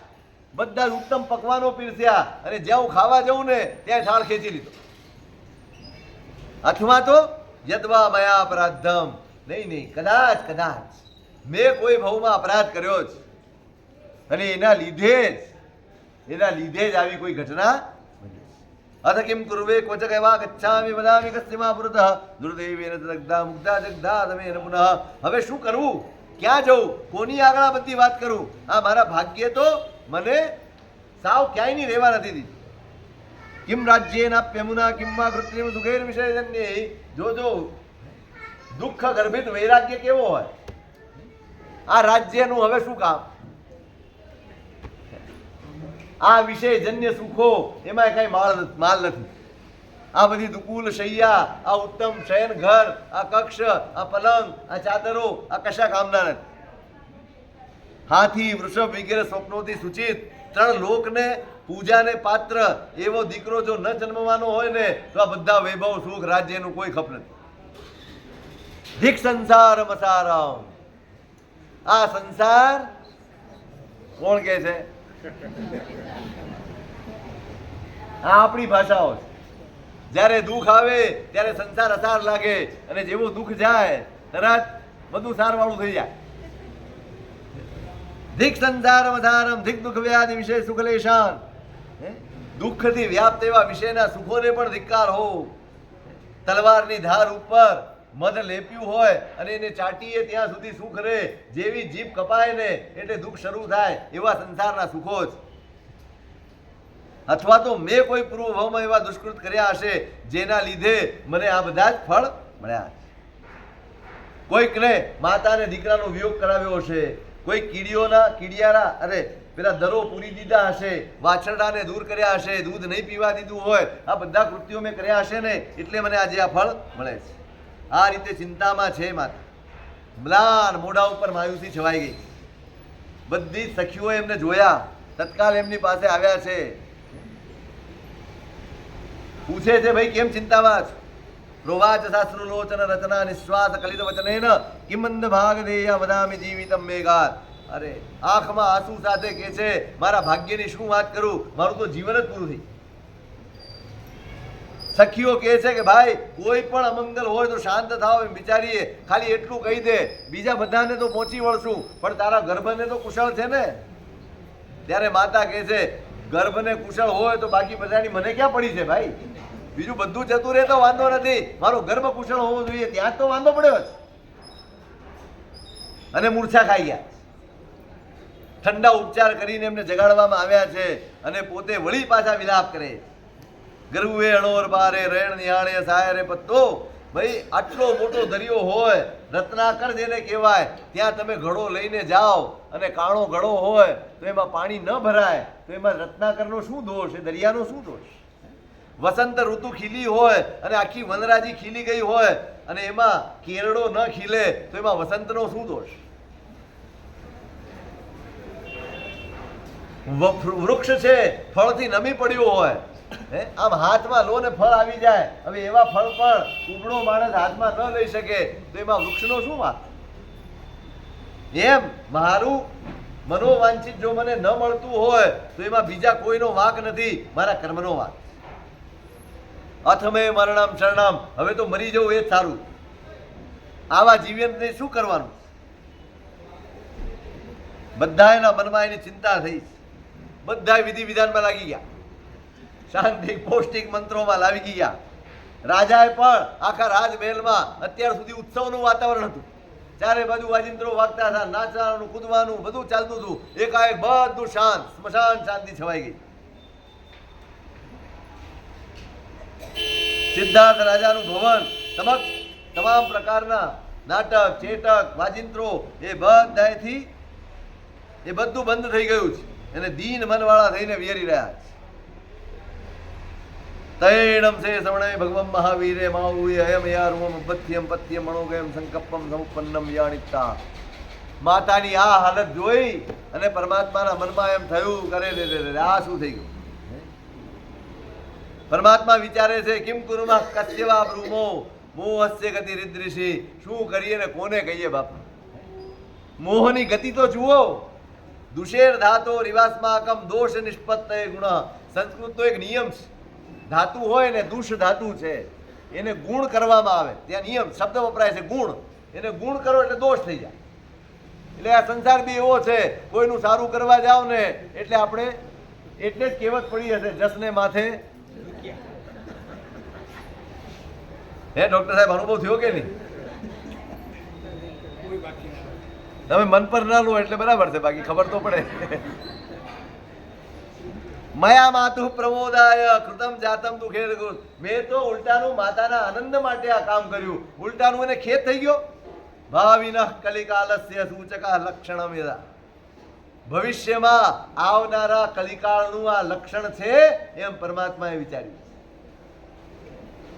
બધા જ ઉત્તમ પકવાનો પીરસ્યા અને જ્યાં હું ખાવા જઉં ને ત્યાં થાળ ખેંચી લીધો. અથવા તો યદ્વા મયા અપરાધમ, નહીં કદાચ મેં કોઈ ભાવમાં અપરાધ કર્યો જ અને એના લીધે જ આવી કોઈ ઘટના. અથ કિમ કુર્વે ક્વચ કૈવા ગચ્છામિ વદામિ કસ્યમા પુરતઃ દુર્દૈવેન દગ્ધા મુગ્ધા જગ્ધા તમેન પુનઃ. હવે શું કરવું? ક્યાં જવું? કોની આગળ આ બધી વાત કરું? આ મારા ભાગ્યે તો મને સાવ ક્યાંય નહીં રહેવા નથી દીધી. કિમ રાજ્યેનાપ્યમુના કિમ્મા કૃત્રિમ સુખેર વિષયજન્ય. જોજો, દુઃખ ગર્ભિત વૈરાગ્ય કેવો હોય. આ રાજ્યનું હવે શું કામ? આ વિષયજન્ય સુખો એમાં કઈ માલ નથી. આ બધી દુકુલ શૈયા, આ ઉત્તમ શયન ઘર, આ કક્ષ, આ પલંગ, આ ચાદરો, આ કશા કામના નથી. હાથી વૃષભ વગેરે સ્વપ્નોથી સૂચિત ત્રણ લોકને પૂજાને પાત્ર એવો દીકરો જો ન જન્મવાનો હોય ને તો આ બધા વૈભવ સુખ રાજ્યનું કોઈ ખપ નથી. ધીક સંસાર મસારામ. આ સંસાર કોણ કે છે? આ આપણી ભાષાઓ છે. જ્યારે દુઃખ આવે ત્યારે સંસાર અસાર લાગે અને જેવું દુઃખ જાય તરત બધું સારવાળું થઈ જાય. ધીક સંસાર મધારમ ધીક દુઃખ વ્યાધિ વિષય સુખલેશાન. દુઃખથી વ્યાપ્ત એવા વિષયના સુખોને પણ ધિક્કાર હો. તલવારની ધાર ઉપર મધ લેપ્યું હોય અને એને ચાટીએ ત્યાં સુધી સુખ રહે. જેવી જીભ કપાય ને એટલે દુઃખ શરૂ થાય. એવા સંસારના સુખો જ. અથવા તો મેં કોઈ પૂર્વભાવમાં એવા દુષ્કૃત કર્યા હશે જેના લીધે મને આ બધા જ ફળ મળ્યા. કોઈકને માતા અને દીકરાનો વિયોગ કરાવ્યો હશે, કોઈ કીડિયારા પેલા દરો પૂરી દીધા હશે, વાછરડાને દૂર કર્યા હશે, દૂધ નહીં પીવા દીધું હોય, આ બધા કૃત્યો મેં કર્યા હશે ને એટલે મને આજે આ ફળ મળે છે. આ રીતે ચિંતામાં છે માતા. મ્લાન મોઢા ઉપર માયુસી છવાઈ ગઈ. બધી સખીઓએ એમને જોયા, તત્કાલ એમની પાસે આવ્યા છે. પૂછે છે, ભાઈ કેમ ચિંતામાં છો? પ્રોવાચ શાસ્ત્ર લોચન રચના નિશ્વાસ કલિત વચનેન કિમંદ ભાગ દેયા વદામિ જીવિતમ મેઘાત. અરે આંખમાં આંસુ સાથે કે છે, મારા ભાગ્યની શું વાત કરું, મારું તો જીવન જ પૂરું થઈ. સખીઓ કહે છે કે ભાઈ કોઈ પણ અમંગલ હોય તો શાંત થાવ, એમ વિચારીએ, ખાલી એટલું કહી દે, બીજા બધાને તો પહોંચી વળશું પણ તારા ગર્ભને તો કુશળ છે ને. ત્યારે માતા કહે છે, ગર્ભને કુશળ હોય તો બાકી બધાની મને ક્યાં પડી છે ભાઈ? બીજું બધું જતું રહે તો વાંધો નથી, મારો ગર્ભ કુશળ હોવો જોઈએ, ત્યાં તો વાંધો પડ્યો છે. અને મૂર્છા ખાઈ ગયા. ઠંડા ઉપચાર કરીને એમને જગાડવામાં આવ્યા છે અને પોતે વળી પાછા વિલાપ કરે. ગરવે અણોર બારે રેણ નિહાળે સાયરે પત્તો. ભાઈ આટલો મોટો દરિયો હોય, રત્નાકર જેને કહેવાય, ત્યાં તમે ઘડો લઈને જાઓ અને કાણો ઘડો હોય તો એમાં પાણી ન ભરાય તો એમાં રત્નાકરનો શું દોષ? એ દરિયાનો શું દોષ? વસંત ઋતુ ખીલી હોય અને આખી વનરાજી ખીલી ગઈ હોય અને એમાં કેરડો ન ખીલે તો એમાં વસંતનો શું દોષ? વૃક્ષ છે ફળથી નમી પડ્યું હોય, આમ હાથમાં લો ને ફળ આવી જાય, હવે એવા ફળ પણ ઉબળો માણસ હાથમાં ન લઈ શકે તો એમાં વૃક્ષનો શું વાત? એમ મારું મનોવાંછિત જો મને ન મળતું હોય તો એમાં બીજા કોઈનો વાંક નથી, મારા કર્મનો વાંક. અથમે મરણમ શરણમ. હવે તો મરી જવું એ જ સારું. આવા જીવનને શું કરવાનું? બધા એના મનમાં એની ચિંતા થઈ. બધા વિધિ વિધાનમાં લાગી ગયા, શાંતિ પૌષ્ટિક મંત્રોમાં લાગી ગયા. રાજાએ પણ આખા રાજમહેલમાં અત્યાર સુધી ઉત્સવનું વાતાવરણ હતું. ચારે બાજુ વાજિંત્રો વાગતા હતા, નાચવાનું કૂદવાનું બધું ચાલતું હતું. એકાએક બધું શાંત, સ્મશાન શાંતિ છવાઈ ગઈ. સિદ્ધાર્થ રાજાનું ભવન સમક્ષ તમામ પ્રકારના નાટક, ચેટક, વાજિંત્રો એ બધાથી એ બધું બંધ થઈ ગયું છે અને દીન મનવાળા થઈને વિહરી રહ્યા છે. તૈણમ સે શ્રવણે ભગવમ મહાવીરે માઉય અયમ યારૂમ પથ્યમ પથ્યમ મણોગયમ સંકલ્પમ સમુપન્નમ યાણિતા. માતાની આ હાલત જોઈ અને પરમાત્માના મનમાં એમ થયું, કરે રે આ શું થઈ ગયું? પરમાત્મા વિચારે છે, કિમ કુરુમા કસ્યવા બ્રૂમો મોહસ્ય ગતિ રિદ્રિષિ. શું કરીએ ને કોને કહીએ બાપા? મોહની ગતિ તો જુઓ. દુષેર ધાતો રિવાસમાકમ દોષ નિષ્પત્તય ગુણ. સંસ્કૃતનો એક નિયમ છે, ધાતુ હોય ને દુષ ધાતુ છે, એને ગુણ કરવામાં આવે. ત્યાં નિયમ શબ્દ વપરાય છે ગુણ. એને ગુણ કરો એટલે દોષ થઈ જાય. એટલે આ સંસાર બી એવો છે, કોઈનું સારું કરવા જાવ ને એટલે આપણે એટલે જ કહેવત પડી હશે, જસને માથે. હે ડોક્ટર સાહેબ, અનુભવ થયો કે નહીં? તમે મન પર ના લો એટલે બરાબર છે, બાકી ખબર તો પડે. મયા માતુ પ્રમોદાય કૃતમ જાતમ તું ખેદ. મેં તો ઉલટાનું માતાના આનંદ માટે આ કામ કર્યું. ઉલટાનું એને ખેદ થઈ ગયો. ભાવિનઃ કલિકાલસ્ય સૂચકા લક્ષણમ યદા. ભવિષ્યમાં આવનારા કલિકાળનું આ લક્ષણ છે એમ પરમાત્માએ વિચાર્યું.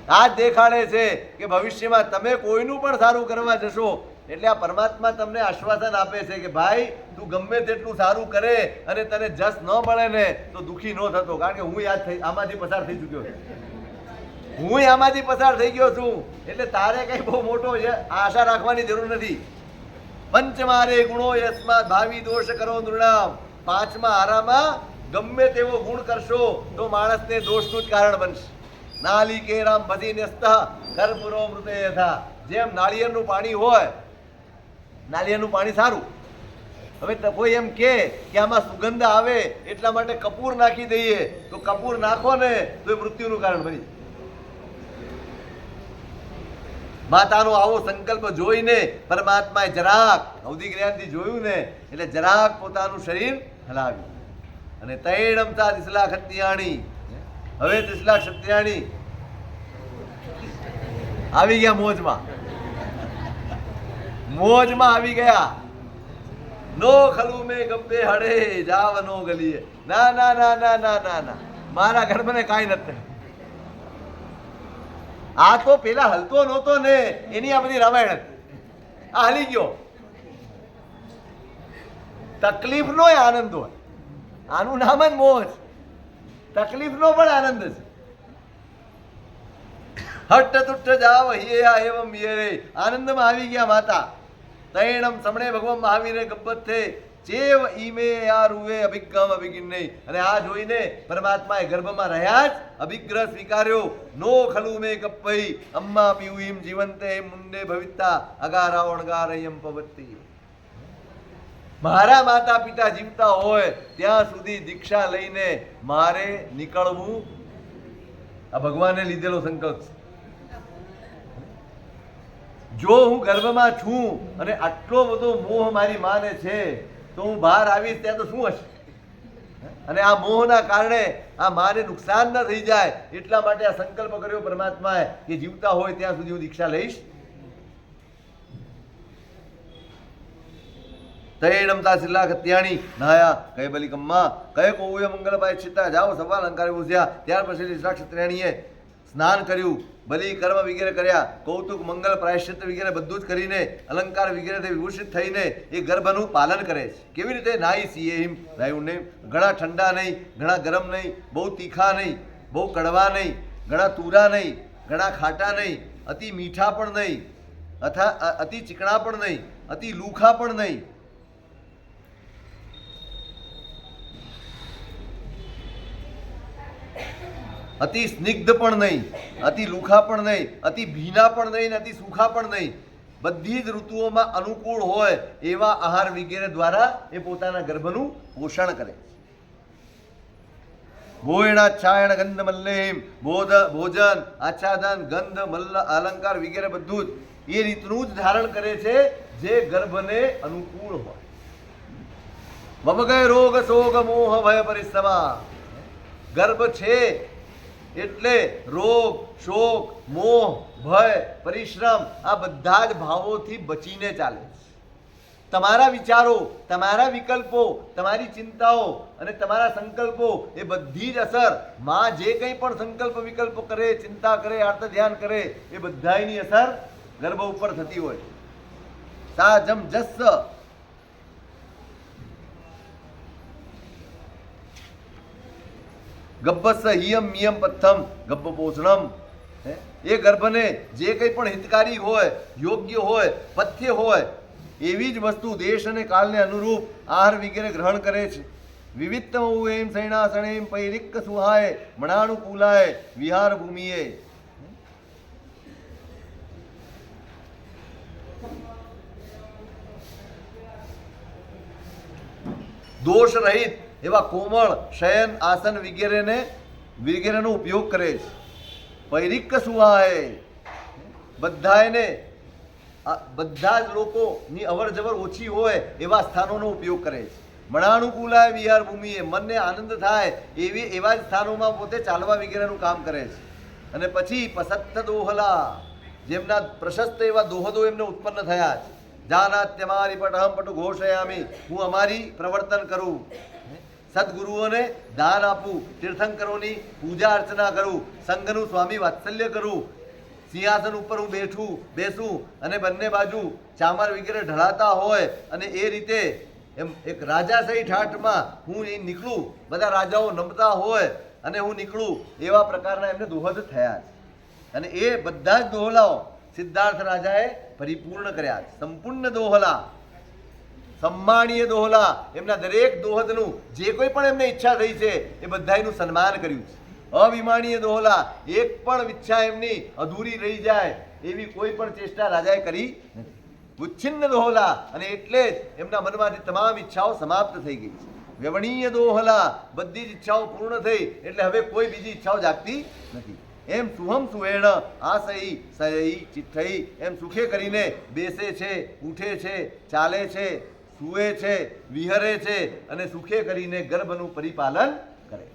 આ જ દેખાડે છે કે ભવિષ્યમાં તમે કોઈનું પણ સારું કરવા જશો એટલે આ પરમાત્મા તમને આશ્વાસન આપે છે કે ભાઈ તું ગમે તેટલું સારું કરે અને તને જસ ન મળે ને તો દુઃખી ન થતો, કારણ કે હું આમાંથી પસાર થઈ ચૂક્યો છું, હું આમાંથી પસાર થઈ ગયો છું. એટલે તારે કઈ બહુ મોટો આશા રાખવાની જરૂર નથી. પંચમારે ગુણો યસ્માત ભાવિ દોષ કરો નૃણામ. પાંચમા આરામાં ગમે તેવો ગુણ કરશો તો માણસને દોષનું જ કારણ બનશે. નાલિકેરામ ભજીન્યસ્ત કર્પૂરો મૃતે યથા. જેમ નાળિયેરનું પાણી હોય, નાળિયેરનું પાણી સારું, હવે કોઈ એમ કે આમાં સુગંધ આવે એટલા માટે કપૂર નાખી દઈએ, તો કપૂર નાખો ને તો એ મૃત્યુનું કારણ બની. માતાનો આવો સંકલ્પ જોઈને પરમાત્માએ જરાક અવધિ જ્ઞાનથી જોયું ને એટલે જરાક પોતાનું શરીર હલાવ્યું અને તૈણમ તા ત્રિશલા ક્ષત્રિયાણી. હવે ત્રિશલા ક્ષત્રિયાણી આવી ગયા મોજમાં, મોજમાં આવી ગયા. નો ખલુ મે ગબ્બે હડે જાવ નો ગલીએ. ના ના ના ના ના ના ના, મારા ઘર મને કાંઈ નથી. આ તો પેલા હલતો નહોતો ને એની આ બધી રામાયણ હતી. આ હલી ગયો. તકલીફ નો આનંદ હોય, આનું નામ જ મોજ. તકલીફ નો પણ આનંદ છે. હટ્ટ તુટ્ટ જાવ હિયા એવમ યે. આનંદમાં આવી ગયા માતા. તૈણમ સમણે ભગવાન મહાવીરે ગબ્બત થે ચેવ ઈમે યા રૂએ અભિગમ અભિગિન નહીં. અને આ જોઈને પરમાત્માએ ગર્ભમાં રહ્યા જ અભિગ્રહ સ્વીકાર્યો. નો ખલુ મે કપ્પઈ અમ્મા પીયુઈમ જીવંતે મુંડે ભવિતા અગારા અણગારયમ પવત્તી. મારા માતા પિતા જીવતા હોય ત્યાં સુધી દીક્ષા લઈને મારે નીકળવું આ ભગવાને લીધેલો સંકલ્પ છે. જો હું ગર્ભમાં છું અને આટલો બધો મોહ મારી માને છે તો હું બહાર આવીશ ત્યાં તો શું હશે? અને આ મોહના કારણે આ માને નુકસાન ન થઈ જાય એટલા માટે આ સંકલ્પ કર્યો પરમાત્માએ કે જીવતા હોય ત્યાં સુધી હું દીક્ષા લઈશ. તૈણમતા શિલા ખત્યાણી નાયા કઈ બલિકમ્મા કઈ કોવે મંગલ પાય છિતા જાઓ સવા અલંકાર પૂછ્યા. ત્યાર પછી શિલા ક્ષત્રિયાણીએ સ્નાન કર્યું, બલિ કર્મ વગેરે કર્યા, કૌતુક મંગલ પ્રાયશ્ચિત વગેરે બધું જ કરીને અલંકાર વગેરેથી વિભૂષિત થઈને એ ગર્ભનું પાલન કરે છે. કેવી રીતે? નાઈ સીએ હિમ નાયું નહીં, ઘણા ઠંડા નહીં, ઘણા ગરમ નહીં, બહુ તીખા નહીં, બહુ કડવા નહીં, ઘણા તુરા નહીં, ઘણા ખાટા નહીં, અતિ મીઠા પણ નહીં, અતિ ચીકણા પણ નહીં, અતિ લુખા પણ નહીં. અતિ સ્નિગ્ધ પણ નહીં, અતિ લુખા પણ નહીં, અતિ ભીના પણ નહીં, અતિ સુખા પણ નહીં. બધી જ ઋતુઓમાં અનુકૂળ હોય એવા આહાર વગેરે દ્વારા એ પોતાના ગર્ભનું પોષણ કરે. ભોયણાચ્છાયણ ગંધ મલ્લેમ ભોજન આચ્છાદન ગંધ મલ્લ અલંકાર વગેરે બધું જ એ રીતનું જ ધારણ કરે છે જે ગર્ભને અનુકૂળ હોય. મમગય રોગ શોક મોહ ભય પરિશ્રમા. ગર્ભ છે એટલે રોગ શોક મોહ ભય પરિશ્રમ આ બધા જ ભાવોથી બચીને ચાલે. તમારા વિચારો, તમારા વિકલ્પો, તમારી ચિંતાઓ અને તમારા સંકલ્પો એ બધી જ અસર માં જે કંઈ પણ સંકલ્પ વિકલ્પ કરે, ચિંતા કરે, આર્ત ધ્યાન કરે એ બધાની અસર ગર્ભ ઉપર થતી હોય. સા જમ જસ્સ ગબ્બસ હિયમ મિયમ પથ્થમ ગબ્બ પોષણમ. એ ગર્ભને જે કંઈ પણ હિતકારી હોય, યોગ્ય હોય, પથ્ય હોય એવી જ વસ્તુ દેશ અને કાળને અનુરૂપ આહાર વગેરે ગ્રહણ કરે છે. વિવિધમ એમ સૈણાસણેમ પૈરિક સુહાય મણાનુકૂલાય વિહાર ભૂમિએ. દોષ રહિત એવા કોમળ શયન આસન વગેરેનો ઉપયોગ કરે છે. પૈરિક સુહાય બધા જ લોકોની અવર જવર ઓછી હોય એવા સ્થાનોનો ઉપયોગ કરે છે. મણાનુકૂલાય વિહાર ભૂમિએ મનને આનંદ થાય એવા જ સ્થાનોમાં પોતે ચાલવા વગેરેનું કામ કરે છે. અને પછી પસત્ત દોહલા જેમના પ્રશસ્ત એવા દોહદો એમને ઉત્પન્ન થયા છે. જાનાત્યમારી પટહમ પટુ ઘોષયામી હું અમારી પ્રવર્તન કરું. સદગુરુઓને દાન આપવું, તીર્થંકરોની પૂજા અર્ચના કરું, સંઘનું સ્વામી વાત્સલ્ય કરું, સિંહાસન ઉપર હું બેસું અને બંને બાજુ ચામર વગેરે ઢળાતા હોય અને એ રીતે એમ એક રાજાશાહી ઠાઠમાં હું એ નીકળું, બધા રાજાઓ નમતા હોય અને હું નીકળું, એવા પ્રકારના એમને દોહદ થયા છે. અને એ બધા જ દોહલાઓ સિદ્ધાર્થ રાજાએ પરિપૂર્ણ કર્યા છે. સંપૂર્ણ દોહલા, સમ્માનીય દોહલા, એમના દરેક દોહદનું જે કોઈ પણ એમને ઈચ્છા થઈ છે એ બધાયનું સન્માન કર્યું છે. અવિમાનીય દોહલા, એક પણ ઈચ્છા એમની અધૂરી રહી જાય એવી કોઈ પણ ચેષ્ટા રાજાએ કરી નથી. ઉચ્છિન્ન દોહલા, અને એટલે જ એમના મનમાંથી તમામ ઈચ્છાઓ સમાપ્ત થઈ ગઈ છે. વ્યવણીય દોહલા, બધી જ ઈચ્છાઓ પૂર્ણ થઈ એટલે હવે કોઈ બીજી ઈચ્છાઓ જાગતી નથી. એમ સુહમ સુહેણ આસઈ સહી ચિઠ્ઠઈ, એમ સુખે કરીને બેસે છે, ઉઠે છે, ચાલે છે, સૂવે છે, વિહરે છે અને સુખે કરીને ગર્ભનું પરિપાલન કરે.